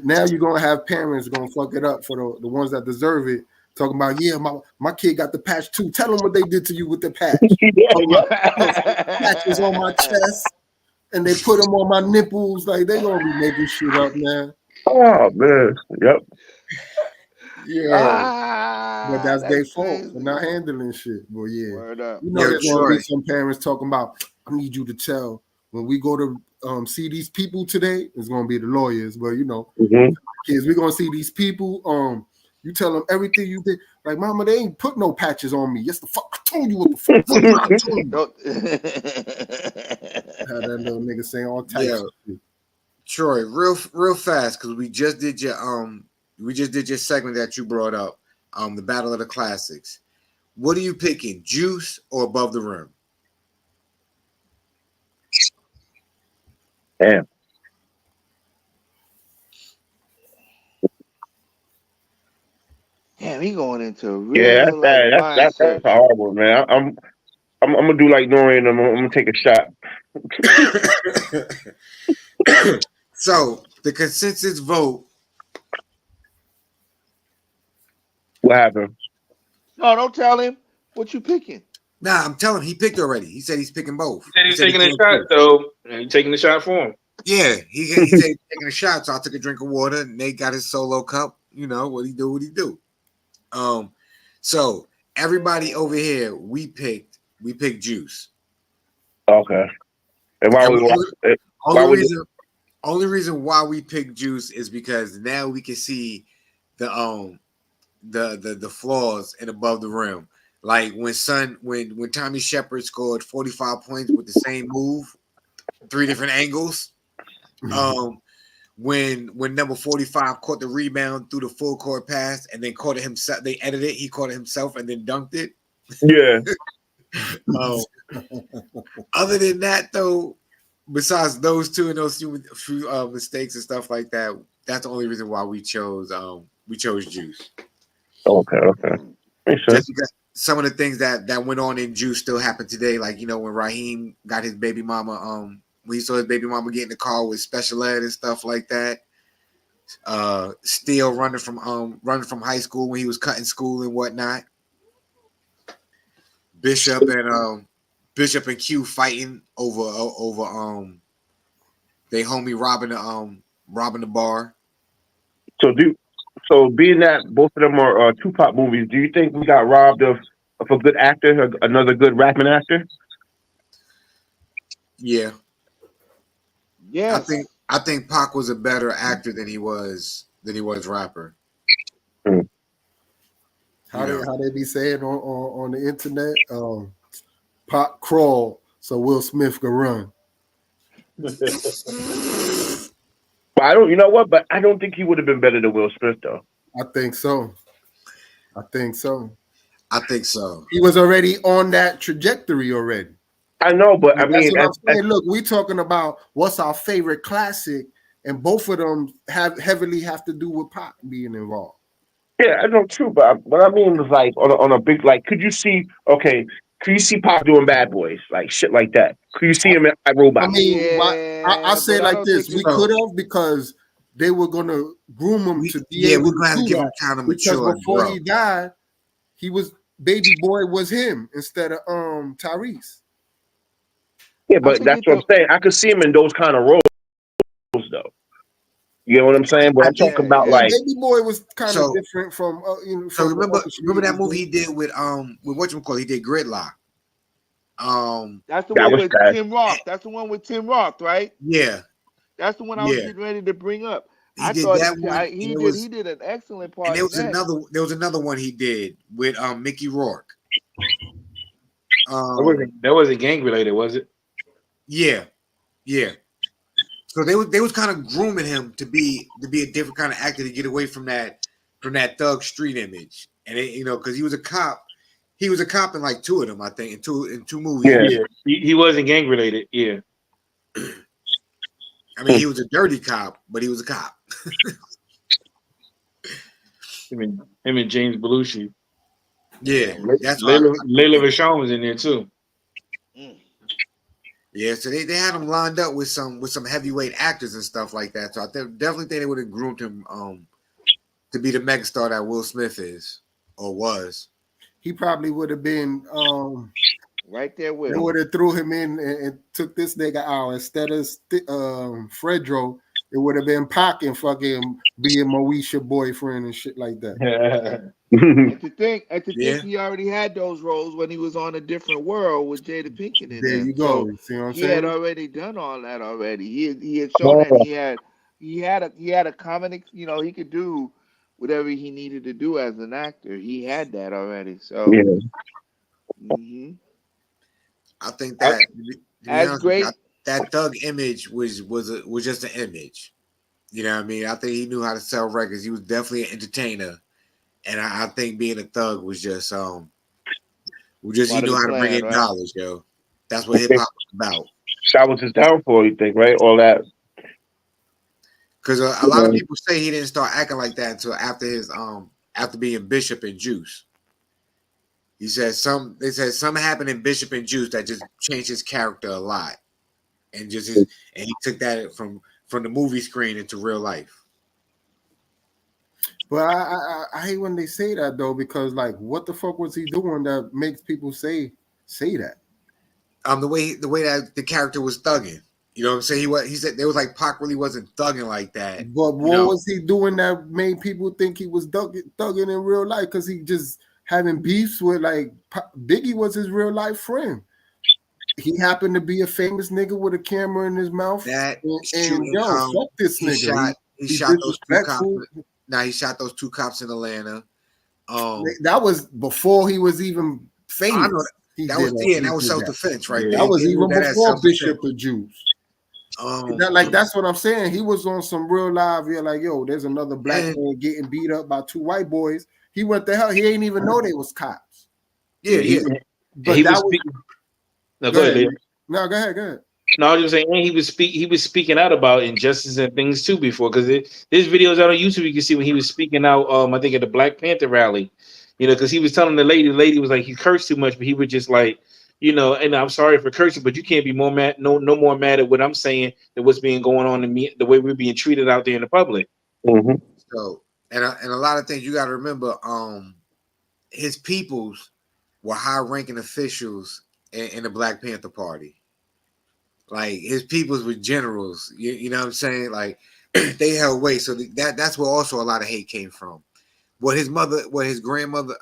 Now you're gonna have parents gonna fuck it up for the ones that deserve it. Talking about, yeah, my kid got the patch too. Tell them what they did to you with the patch. Patches on my chest, and they put them on my nipples. Like they gonna be making shit up, man. Oh man, yep. Yeah, but that's their fault for not handling shit. But yeah, you know, there's gonna be some parents talking about, I need you to tell when we go to see these people today. It's gonna be the lawyers, but you know, kids, we're gonna see these people. You tell them everything you did. Like, mama, they ain't put no patches on me. Yes, the fuck. I told you what the fuck. I told you. Had that little nigga saying all types of shit. Troy, real fast, because we just did your segment that you brought up, the Battle of the Classics. What are you picking, Juice or Above the Rim? Damn. Damn, he going into real that's a hard one, man. I'm gonna do like Norian. I'm gonna take a shot. So the consensus vote. What happened? No, don't tell him what you picking. Nah, I'm telling him he picked already. He said he's picking both. He said he's taking a shot, so you taking the shot for him. Yeah, he said he's taking a shot. So I took a drink of water. Nate got his solo cup. You know what he do. So everybody over here, we picked Juice. Okay. And only reason why we picked Juice is because now we can see the flaws in Above the Rim. Like when Tommy Shepard scored 45 points with the same move, 3 different angles. When number 45 caught the rebound through the full court pass and then caught it himself, they edited it. He caught it himself and then dunked it. Yeah. Other than that, though, besides those 2 and those few mistakes and stuff like that, that's the only reason why we chose Juice. Okay. Makes sense. Just because some of the things that went on in Juice still happen today, like when Raheem got his baby mama, when he saw his baby mama get in the car with special ed and stuff like that. Steele running from high school when he was cutting school and whatnot. Bishop and Q fighting over they homie robbing the bar. So being that both of them are Tupac movies, do you think we got robbed of a good actor, another good rapping actor? Yeah. Yes. I think Pac was a better actor than he was rapper. How they be saying on the internet? Pop crawl so Will Smith can run. But I don't. You know what? But I don't think he would have been better than Will Smith, though. I think so. I think so. He was already on that trajectory already. I know, but I That's mean, what I'm saying. Look, we talking about what's our favorite classic, and both of them heavily have to do with Pop being involved. Yeah, I know, true. But what I mean is like on a big like, could you see Pop doing Bad Boys, like shit like that? Could you see him in iRobot? I mean, I say but I like don't this: think we could have, because they were gonna groom him to be able we're gonna have to to do give him that. time to Because mature. before he died, he was Baby Boy was him instead of Tyrese. Yeah, but that's what I'm saying. I could see him in those kind of roles, though. You know what I'm saying? But I'm talking about like Baby Boy was kind of different from So from remember that movie he did with whatchamacallit? He did Gridlock. That's the that one was with trash. Tim Roth. That's the one with Tim Roth, right? Yeah. That's the one I was getting ready to bring up. He did that one. He did an excellent part. And there was in that. another one he did with Mickey Rourke. That wasn't gang related, was it? Yeah. So they was kind of grooming him to be a different kind of actor, to get away from that thug street image. And because he was a cop. He was a cop in like two of them, I think, in two movies. Yeah. He wasn't gang related. Yeah. I mean, he was a dirty cop, but he was a cop. Him and James Belushi. Yeah, that's why Layla Vachon was in there too. Yeah, so they had him lined up with some heavyweight actors and stuff like that. So I definitely think they would have groomed him to be the megastar that Will Smith is or was. He probably would have been right there with they him. would have threw him in and took this nigga out instead of Fredro. It would have been Pac and fucking being Moesha boyfriend and shit like that. And to think he already had those roles when he was on A Different World with Jada Pinkett in there. You go. You see what I'm he saying? had already done all that already. He had shown that he had a comedy. He could do whatever he needed to do as an actor. He had that already. So I think that as great. That thug image was just an image. You know what I mean? I think he knew how to sell records. He was definitely an entertainer, and I think being a thug was just he knew how to bring in dollars, yo. That's what hip hop was about. That was his downfall, you think, right? All that. Because a lot of people say he didn't start acting like that until after being Bishop and Juice. They said something happened in Bishop and Juice that just changed his character a lot. And he took that from the movie screen into real life. But I hate when they say that though, because like, what the fuck was he doing that makes people say that? The way that the character was thugging. You know what I'm saying? He said they was like Pac really wasn't thugging like that. But what was he doing that made people think he was thugging in real life? Because he just having beefs with like Biggie was his real life friend. He happened to be a famous nigga with a camera in his mouth. Fuck this nigga. He shot those two cops. Now he shot those two cops in Atlanta. That was before he was even famous. That was self-defense, right? That was even before Bishop or Juice. That's what I'm saying. He was on some real live. You're like, yo, there's another black man getting beat up by two white boys. He went to hell. He ain't even know they was cops. Yeah. But he that was speaking. No, go ahead. No, go ahead. No, I was just saying, and he was speaking out about injustice and things too before, because there's videos out on YouTube you can see when he was speaking out. I think at the Black Panther rally, because he was telling the lady was like he cursed too much, but he was just like, and I'm sorry for cursing, but you can't be more mad, no more mad at what I'm saying than what's being going on in me, the way we're being treated out there in the public. Mm-hmm. So, and a lot of things you got to remember. His peoples were high-ranking officials in the Black Panther Party. Like his peoples were generals. You know what I'm saying? Like they held weight. So that's where also a lot of hate came from. What his grandmother,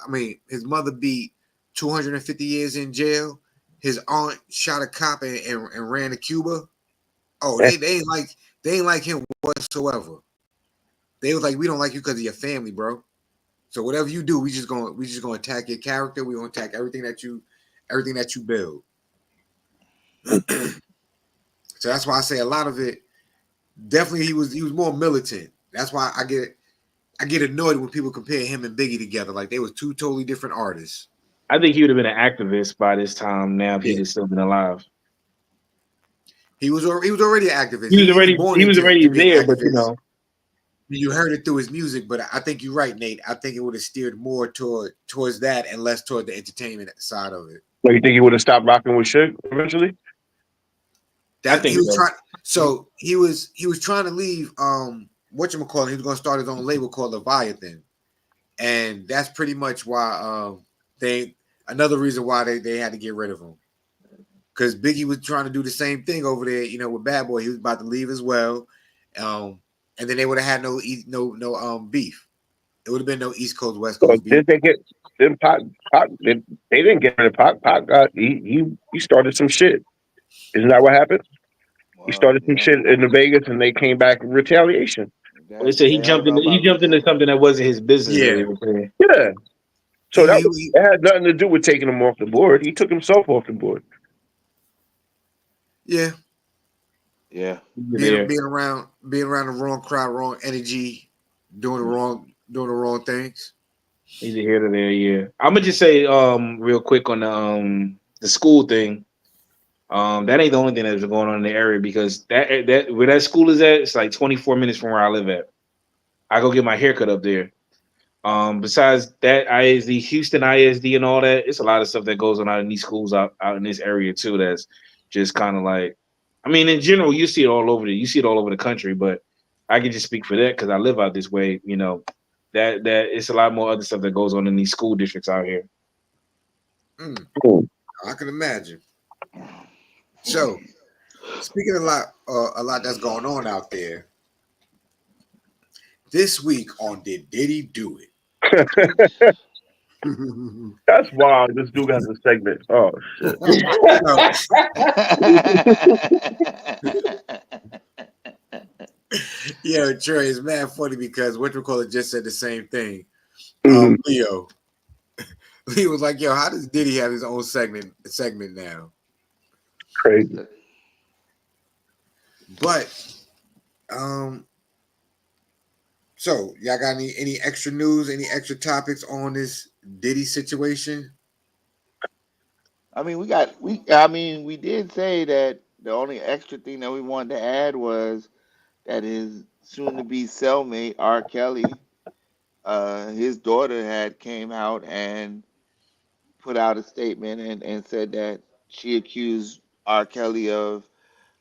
his mother beat 250 years in jail. His aunt shot a cop and ran to Cuba. Oh, they ain't like him whatsoever. They was like, we don't like you because of your family, bro. So whatever you do, we just gonna attack your character. We gonna attack everything that you build. So that's why I say a lot of it. Definitely, he was more militant. That's why I get annoyed when people compare him and Biggie together. Like they was two totally different artists. I think he would have been an activist by this time. Now, if he'd have still been alive, he was already an activist. he was He was already born he was already to be an there. But activist. You heard it through his music, but I think you're right, Nate. I think it would have steered more towards that and less toward the entertainment side of it. So you think he would have stopped rocking with Suge eventually? I think he was so. trying. So he was trying to leave. Whatchamacallit, he was going to start his own label called Leviathan, and that's pretty much why another reason why they had to get rid of him, because Biggie was trying to do the same thing over there. You know, with Bad Boy, he was about to leave as well, and then they would have had no beef. It would have been no East Coast West So Coast beef. did they get them Pac? They didn't get rid of Pac. Pac got he started some shit. Isn't that what happened? He started some shit in the Vegas, and they came back in retaliation. They said he jumped into something that wasn't his business. Yeah. They were saying. Yeah. So it had nothing to do with taking him off the board. He took himself off the board. Yeah. Yeah. Being around the wrong crowd, wrong energy, doing the wrong things. Either here or there, yeah. I'm gonna just say real quick on the school thing. That ain't the only thing that's going on in the area, because that where that school is at, it's like 24 minutes from where I live at. I go get my haircut up there. Besides that, ISD, Houston ISD, and all that, it's a lot of stuff that goes on out in these schools out in this area too. That's just kind of like, I mean, in general, you see it all over the country, but I can just speak for that because I live out this way. You know, that it's a lot more other stuff that goes on in these school districts out here. I can imagine. So, speaking a lot that's going on out there. This week on Did Diddy Do It? That's wild. This dude has a segment. Oh shit. Yeah, Trey, it's mad funny because whatchamacallit just said the same thing. Leo was like, "Yo, how does Diddy have his own segment now?" Crazy. But, so y'all got any extra news, any extra topics on this Diddy situation? I mean, we did say that the only extra thing that we wanted to add was that his soon-to-be cellmate R. Kelly, his daughter had came out and put out a statement and said that she accused R. Kelly of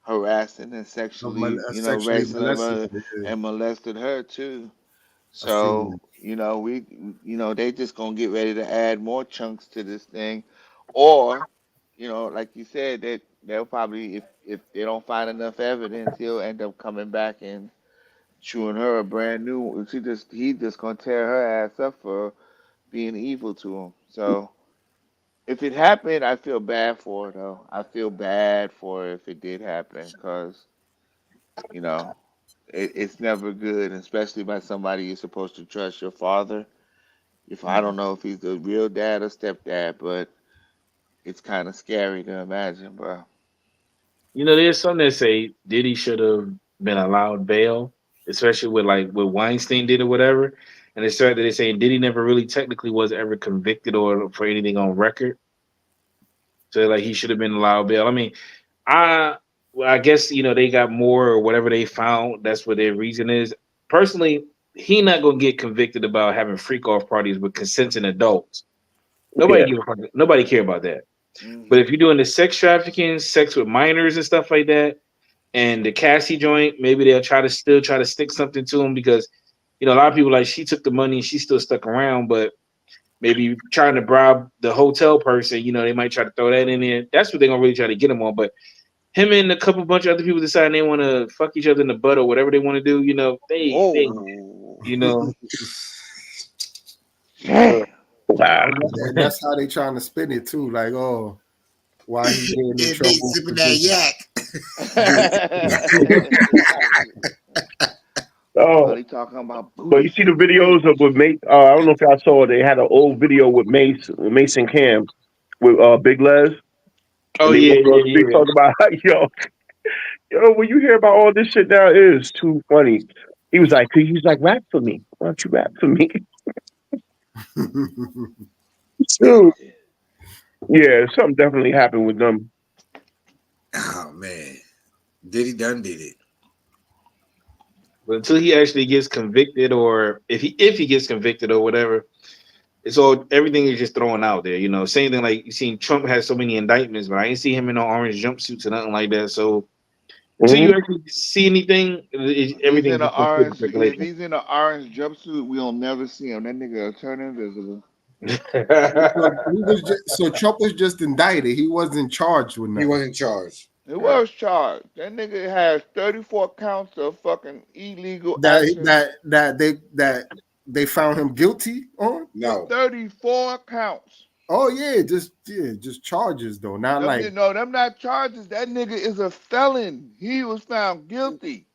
harassing and sexually, Sexually wrestling molested. her and molested her too. I seen So, they just gonna get ready to add more chunks to this thing, or, like you said, that they'll probably, if they don't find enough evidence, he'll end up coming back and chewing her a brand new. He just gonna tear her ass up for being evil to him. So if it happened, I feel bad for her though. I feel bad for her if it did happen, because you know it's never good, especially by somebody you're supposed to trust, your father. If I don't know if he's the real dad or stepdad, but it's kind of scary to imagine, bro. You know, there's some that say Diddy should have been allowed bail, especially with like what Weinstein did or whatever. And it's sad that they're saying Diddy never really technically was ever convicted or for anything on record. So like he should have been allowed bail. I mean, I guess they got more or whatever they found. That's what their reason is. Personally, he not gonna get convicted about having freak off parties with consenting adults. Nobody care about that. But if you're doing the sex trafficking, sex with minors and stuff like that, and the Cassie joint, maybe they'll still try to stick something to him because a lot of people like she took the money and she still stuck around, but maybe trying to bribe the hotel person, they might try to throw that in there. That's what they're gonna really try to get him on. But him and a bunch of other people deciding they want to fuck each other in the butt or whatever they want to do, they Wow. And that's how they trying to spin it too. Like, oh, why he getting in trouble? Sipping that yak. Oh, talking about but you see the videos of with Mace. I don't know if y'all saw. They had an old video with Mace and Cam with Big Les. Oh And they yeah, they talk about yo, when you hear about all this shit now, it is too funny. He's like, rap for me. Why don't you rap for me? Dude. Yeah, something definitely happened with them. Oh man, Diddy done did it. But until he actually gets convicted, or if he gets convicted or whatever, everything is just thrown out there. Same thing like you seen Trump has so many indictments, but I ain't see him in no orange jumpsuits or nothing like that. So until you actually see anything, everything is just speculation. If he's in an orange jumpsuit, we'll never see him. That nigga will turn invisible. So Trump was just indicted. He wasn't charged with nothing. He wasn't charged. He was charged. That nigga has 34 counts of fucking illegal action. That they found him guilty on? No. 34 counts. Oh yeah, just charges though. Not them not charges. That nigga is a felon. He was found guilty.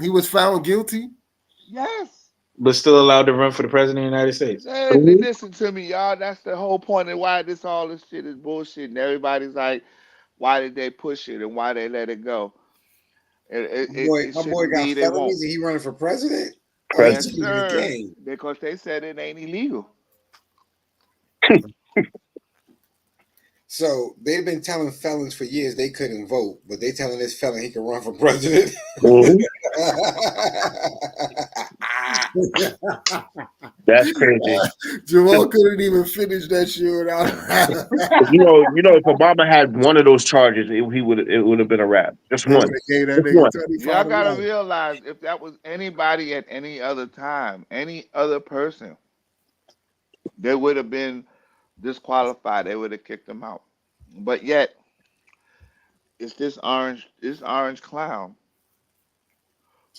He was found guilty? Yes. But still allowed to run for the president of the United States. Hey, listen to me, y'all. That's the whole point of why all this shit is bullshit. And everybody's like, why did they push it and why they let it go? My boy got felonies and he running for president? Yes, sir. Because they said it ain't illegal. So they've been telling felons for years they couldn't vote, but they telling this felon he can run for president. That's crazy. Jamal couldn't even finish that shit without. If Obama had one of those charges, it would have been a wrap. Just one. Y'all gotta realize if that was anybody at any other time, any other person, they would have been disqualified. They would have kicked them out. But yet, it's this orange clown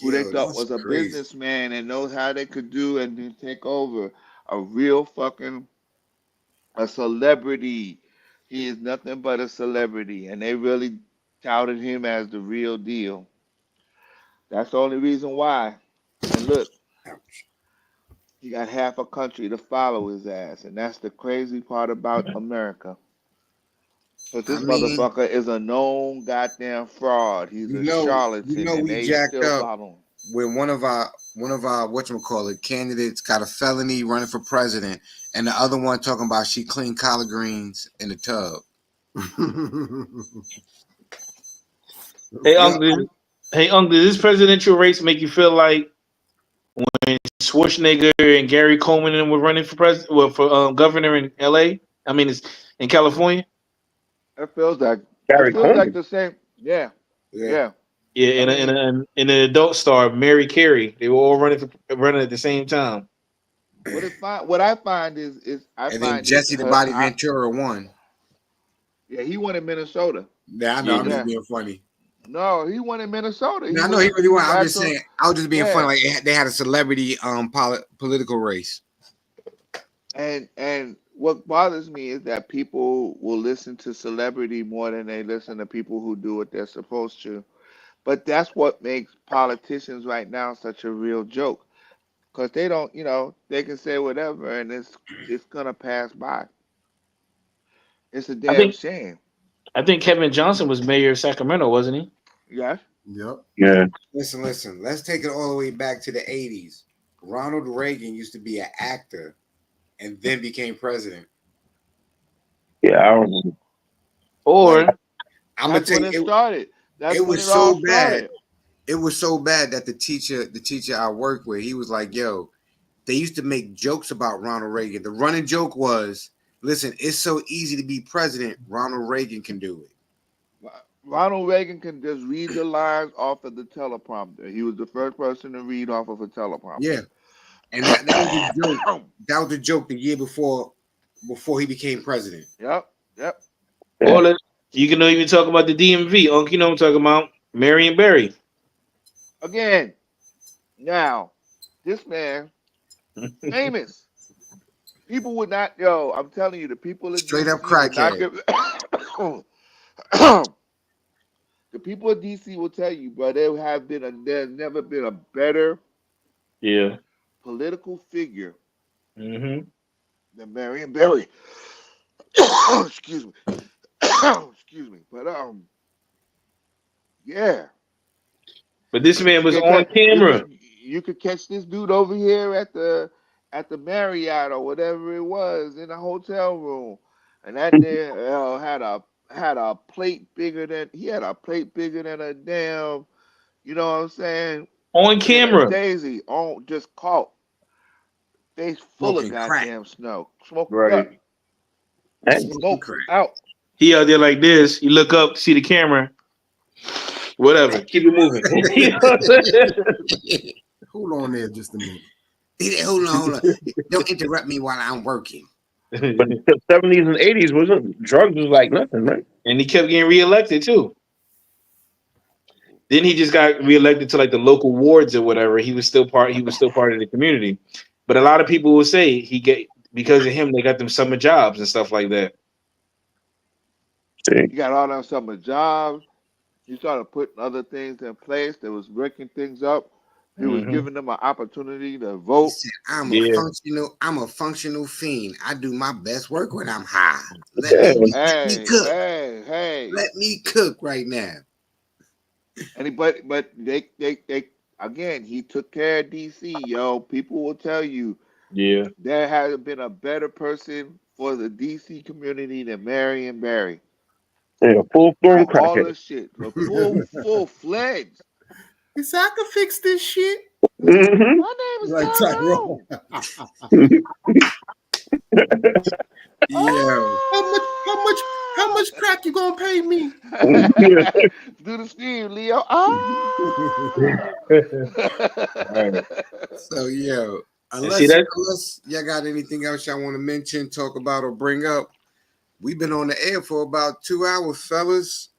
who they thought was a businessman and knows how they could do and then take over a real fucking a celebrity. He is nothing but a celebrity, and they really touted him as the real deal. That's the only reason why. And look, he got half a country to follow his ass, and that's the crazy part about America. But this motherfucker is a known goddamn fraud. He's a charlatan, and we they jacked still up follow him. when one of our whatchamacallit candidates got a felony running for president, and the other one talking about she cleaned collard greens in the tub. Hey, Uncle, does this presidential race make you feel like when Schwarzenegger and Gary Coleman were running for governor in LA? I mean, it's in California. It feels like the same. Yeah. Yeah, and an adult star, Mary Carey. They were all running at the same time. What I find is then Jesse the Body Ventura won. Yeah, he won in Minnesota. Yeah, I know. I'm just being funny. No, he won in Minnesota. I know he really won. I'm just saying. I was just being funny. Like they had a celebrity political race. And what bothers me is that people will listen to celebrity more than they listen to people who do what they're supposed to. But that's what makes politicians right now such a real joke. Because they don't, they can say whatever and it's gonna pass by. It's a damn shame. I think Kevin Johnson was mayor of Sacramento, wasn't he? Yes. Yep. Yeah. Listen. Let's take it all the way back to the 80s. Ronald Reagan used to be an actor and then became president. Yeah, I don't know. Or I'm gonna tell you, it started. It was so bad. It was so bad that the teacher I worked with, he was like, "Yo, they used to make jokes about Ronald Reagan. The running joke was, listen, it's so easy to be president. Ronald Reagan can do it. Ronald Reagan can just read the lines off of the teleprompter. He was the first person to read off of a teleprompter. Yeah. And that was a joke. That was a joke the year before he became president. Yep. All that, you can even talk about the DMV. You know what I'm talking about? Marion Barry. Again, now, this man, famous. People would not, I'm telling you, the people of Straight up DC would not crackhead. give. The people of DC will tell you, bro, there's never been a better political figure than Marion Barry. Excuse me. Excuse me. But yeah. But this man was on camera. You could catch this dude over here at the Marriott or whatever it was in the hotel room, and that there had a plate bigger than a damn. You know what I'm saying? On camera. Daisy on just caught. Face full of goddamn snow. Smoking right. Smoke out. He out there like this. You look up, see the camera. Whatever. Keep it moving. Hold on there just a minute. Hold on. Don't interrupt me while I'm working. But the 70s and 80s wasn't drugs was like nothing, right? And he kept getting reelected too. Then he just got reelected to like the local wards or whatever. He was still part of the community. But a lot of people will say because of him, they got them summer jobs and stuff like that. He got all them summer jobs. He started putting other things in place that was breaking things up. He was giving them an opportunity to vote. Said, I'm a functional fiend. I do my best work when I'm high. Let me cook. Hey. Let me cook right now. And but they again, he took care of DC, yo. People will tell you, there hasn't been a better person for the DC community than Marion Barry. Yeah, full-blown crackhead. All this shit, full-fledged. He said, I can fix this shit. Mm-hmm. My name is Tyrone. How much crack you gonna pay me? Do the Steve, Leo. So unless y'all got anything else y'all want to mention, talk about, or bring up, we've been on the air for about 2 hours, fellas.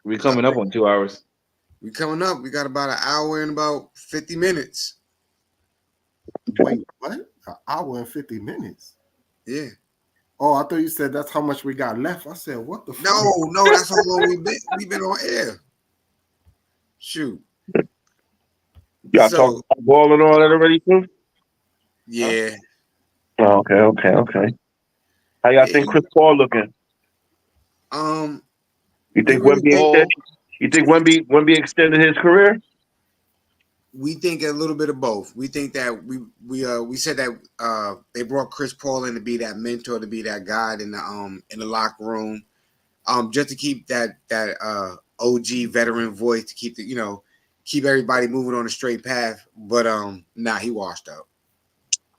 We coming up on 2 hours. We coming up. We got about an hour and about 50 minutes. Wait, what? An hour and 50 minutes? Yeah. Oh, I thought you said that's how much we got left. I said, what the fuck? No, that's how long we've been on air. Shoot. Y'all talking about ball and all that already too? Yeah. Oh, okay. How y'all think Chris Paul looking? You think Wemby extended his career? We think a little bit of both. We think that we said that they brought Chris Paul in to be that mentor, to be that guide in the locker room, just to keep that OG veteran voice, to keep everybody moving on a straight path. But he washed up.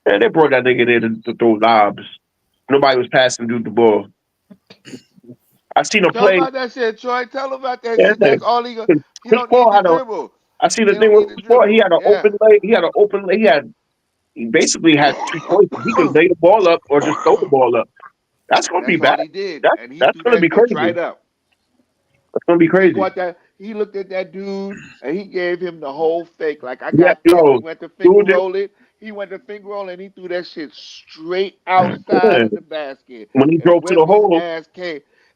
Yeah, they brought that nigga there to throw lobs. Nobody was passing dude the ball. I seen him play. Tell about that shit, Troy. Tell him about that shit. That's all he got. He don't Paul need the dribble. I see the thing with Chris Paul. He had an open leg. He basically had two choices. He could lay the ball up or just throw the ball up. That's going to be bad. All he did. That's going to be crazy. Right up. That's going to be crazy. He looked at that dude and he gave him the whole fake. Like he went to finger roll it. He went to finger roll and he threw that shit straight outside of the basket. When he drove to the hole.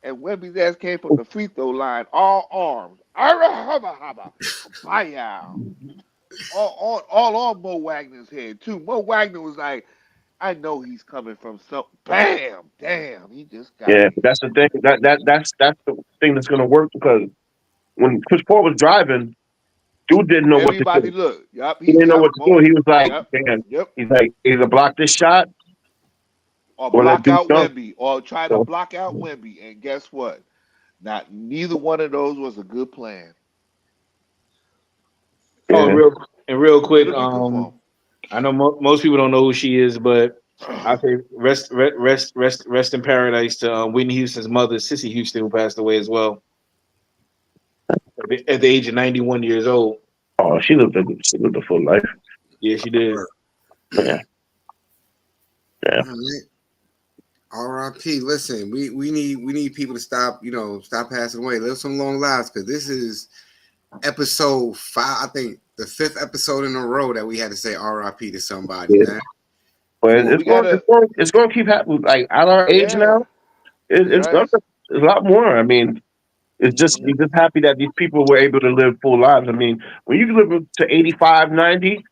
Wemby's ass came from the free throw line, all arms. All on Mo Wagner's head, too. Mo Wagner was like, I know he's coming from some. Bam! Damn, he just got me. But that's the thing. That's the thing that's going to work, because when Chris Paul was driving, dude didn't know what to do. Look. He didn't know what to do. He was like, he's like, either block this shot or block out Wemby, or try to block out Wemby. And guess what? Neither one of those was a good plan. Oh, real quick. I know most people don't know who she is, but I say rest in paradise to Whitney Houston's mother, Cissy Houston, who passed away as well at the age of 91 years old. Oh, she lived a full life. Yeah, she did. Yeah. Yeah. All right. R.I.P. Listen, we need people to stop passing away. Live some long lives, because this is episode 5. I think the 5th episode in a row that we had to say R.I.P. to somebody, Yeah. man. But Come on, it's going to keep happening. Like at our age now, it's Right. a lot more. I mean, it's just you're just happy that these people were able to live full lives. I mean, when you live to 85, 90,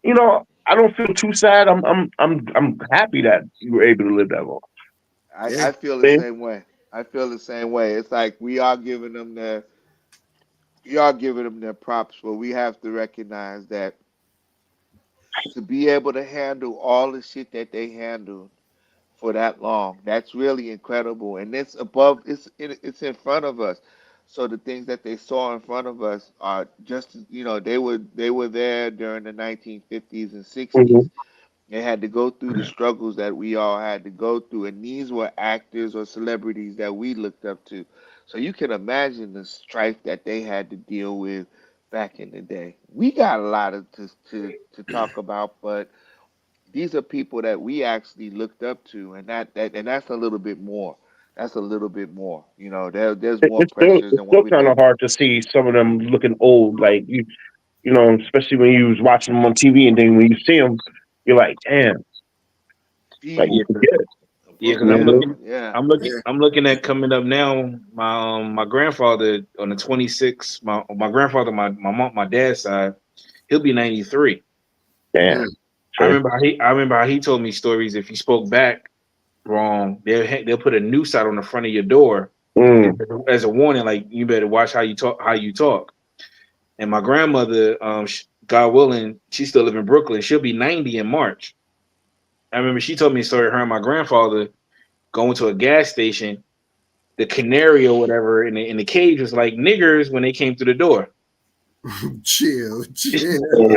you know, I don't feel too sad. I'm happy that you were able to live that long. I feel the See? same way. I feel the same way. It's like we are giving them their props, but we have to recognize that to be able to handle all the shit that they handled for that long, that's really incredible. And it's in front of us. So the things that they saw in front of us are just, they were there during the 1950s and 60s. Mhm. They had to go through the struggles that we all had to go through, and these were actors or celebrities that we looked up to. So you can imagine the strife that they had to deal with back in the day. We got a lot to talk about, but these are people that we actually looked up to, and that's a little bit more. That's a little bit more. There's more pressures It's than what still we kind go of through. hard to see some of them looking old. Like you know, especially when you was watching them on TV, and then when you see them, you're like, damn, like you Steve, forget. Yeah, You because know what I mean? Will, yeah. I'm looking at coming up now. My grandfather on the 26th. My grandfather, my dad's side, he'll be 93. Damn. I Sure. remember how he told me stories. If you spoke back wrong, they'll put a noose out on the front of your door Mm. as a warning, like you better watch how you talk. How you talk. And my grandmother, God willing, she still live in Brooklyn. She'll be 90 in March. I remember she told me a story. Her and my grandfather going to a gas station. The canary or whatever in the cage was like niggers when they came through the door. Chill.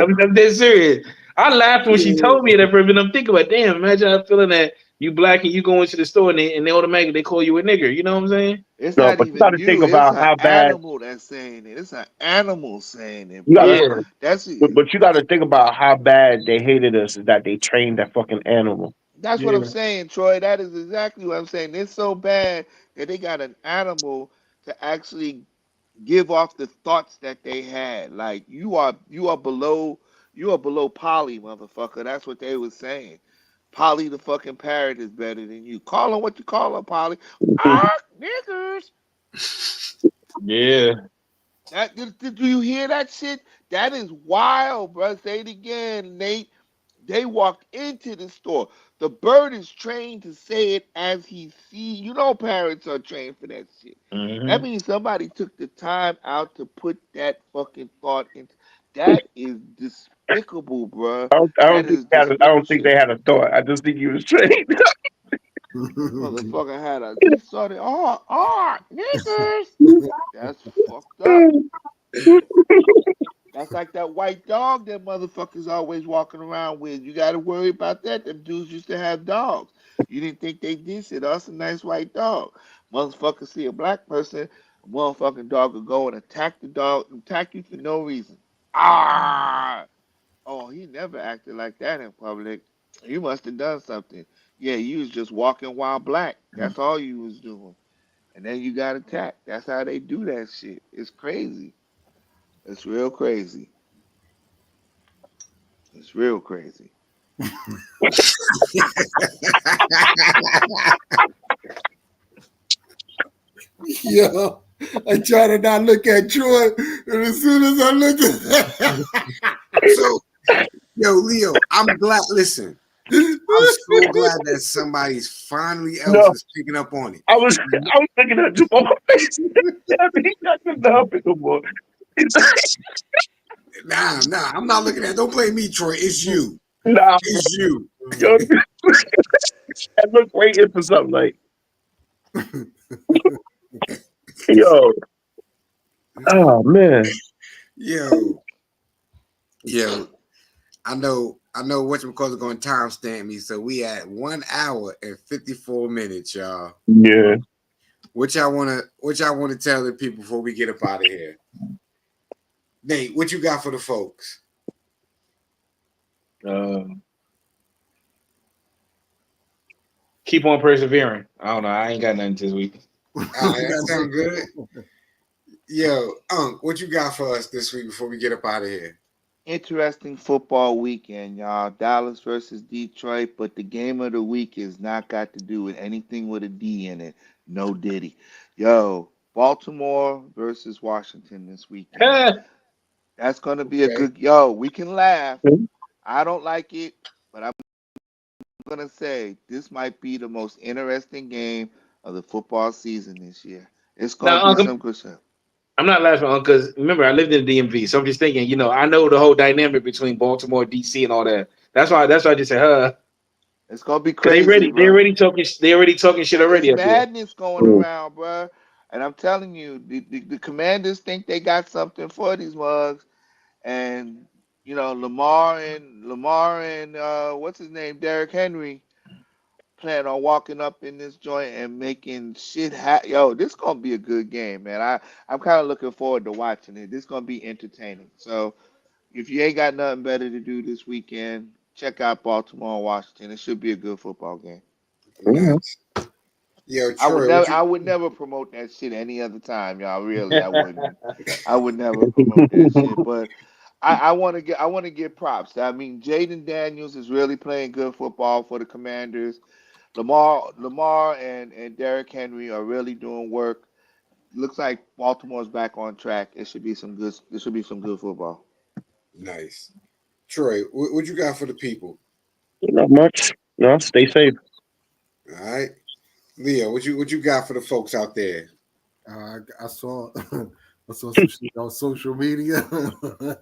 I'm dead serious. I laughed when she told me that, and I'm thinking about, damn, imagine how feeling that you black and you go into the store and they automatically they call you a nigger. You know what I'm saying? It's No, not but you even got to think you. It's about an how bad animal that's saying it. It's an animal saying it, you got to. bro. Yeah. But you got to think about how bad they hated us that they trained that fucking animal. That's what I'm Yeah. saying, Troy. That is exactly what I'm saying. It's so bad that they got an animal to actually give off the thoughts that they had. Like you are below Polly, motherfucker. That's what they was saying. Polly the fucking parrot is better than you. Call him what you call him, Polly. Ah, niggers. Yeah. Do you hear that shit? That is wild, bro. Say it again, Nate. They walked into the store. The bird is trained to say it as he sees. You know, parents are trained for that shit. That Mm-hmm. means somebody took the time out to put that fucking thought into. That is despicable, bro. That is I despicable don't think shit. they had a thought. I just think he was trained. Motherfucker had a. He started. Niggers. That's fucked up. That's like that white dog that motherfuckers always walking around with. You got to worry about that. Them dudes used to have dogs. You didn't think they did shit. That's a nice white dog. Motherfucker see a black person, a motherfucking dog will go and attack the dog, attack you for no reason. Ah! Oh, he never acted like that in public. You must have done something. Yeah, you was just walking while black. That's all you was doing. And then you got attacked. That's how they do that shit. It's crazy. It's real crazy. It's real crazy. Yo, I try to not look at Troy, and as soon as I look at that, So, yo, Leo, I'm glad. Listen, I'm so glad that somebody's finally else No, is picking up on it. I was looking at Jamal's face. I mean, he got the help it no more. Nah, I'm not looking at. Don't blame me, Troy. It's you. Nah, It's you. yo, I look waiting for something like, yo, oh man, Yo. I know whatchamacallit is going to timestamp me. So we at 1 hour and 54 minutes, y'all. yeah. What y'all wanna tell the people before we get up out of here? Nate, what you got for the folks? Keep on persevering. I don't know. I ain't got nothing this week. All right, that sounds good. Yo, what you got for us this week before we get up out of here? Interesting football weekend, y'all. Dallas versus Detroit, but the game of the week is not got to do with anything with a D in it. No Diddy. Yo, Baltimore versus Washington this weekend. That's gonna be a good. Yo, we can laugh. I don't like it, but I'm gonna say this might be the most interesting game of the football season this year. It's gonna Now, be Uncle, some good stuff. I'm not laughing because remember I lived in the DMV, so I'm just thinking. I know the whole dynamic between Baltimore, DC, and all that. That's why I just said, It's gonna be because crazy, they bro. already talking shit It's already up there. madness going around, bro. And I'm telling you, the Commanders think they got something for these mugs, and Lamar and what's his name, Derrick Henry, plan on walking up in this joint and making shit Yo, this gonna be a good game, man. I'm kind of looking forward to watching it. This gonna be entertaining. So if you ain't got nothing better to do this weekend, check out Baltimore and Washington. It should be a good football game. Nice. Yo, I would Troy, never what you? I would never promote that shit any other time, y'all. Really, I wouldn't. I would never promote that shit. But I want to give props. I mean, Jaden Daniels is really playing good football for the Commanders. Lamar and Derrick Henry are really doing work. Looks like Baltimore's back on track. It should be some good. This should be some good football. Nice. Troy, what you got for the people? Not much. No, stay safe. All right. Leo, what you got for the folks out there? I saw I saw some shit on social media. That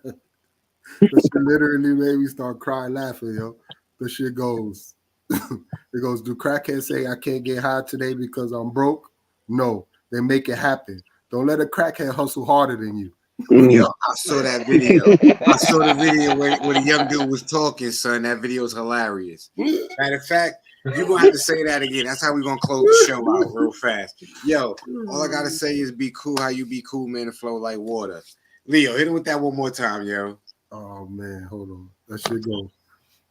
shit literally made me start crying laughing, yo. The shit goes. It goes, do crackheads say I can't get high today because I'm broke? No, they make it happen. Don't let a crackhead hustle harder than you. Yo, I saw that video. I saw the video where the young dude was talking, son. That video is hilarious. Matter of fact, you're going to have to say that again. That's how we're going to close the show out real fast. Yo, all I got to say is be cool how you be cool, man, and flow like water. Leo, hit him with that one more time, yo. Oh, man, hold on. That shit goes.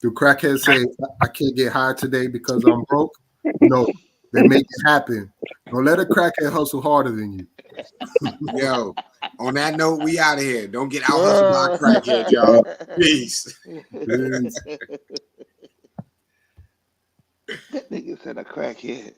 Do crackheads say I can't get high today because I'm broke? No, they make it happen. Don't let a crackhead hustle harder than you. Yo, on that note, we out of here. Don't get out hustled by a crackhead, y'all. Peace. That nigga said a crackhead.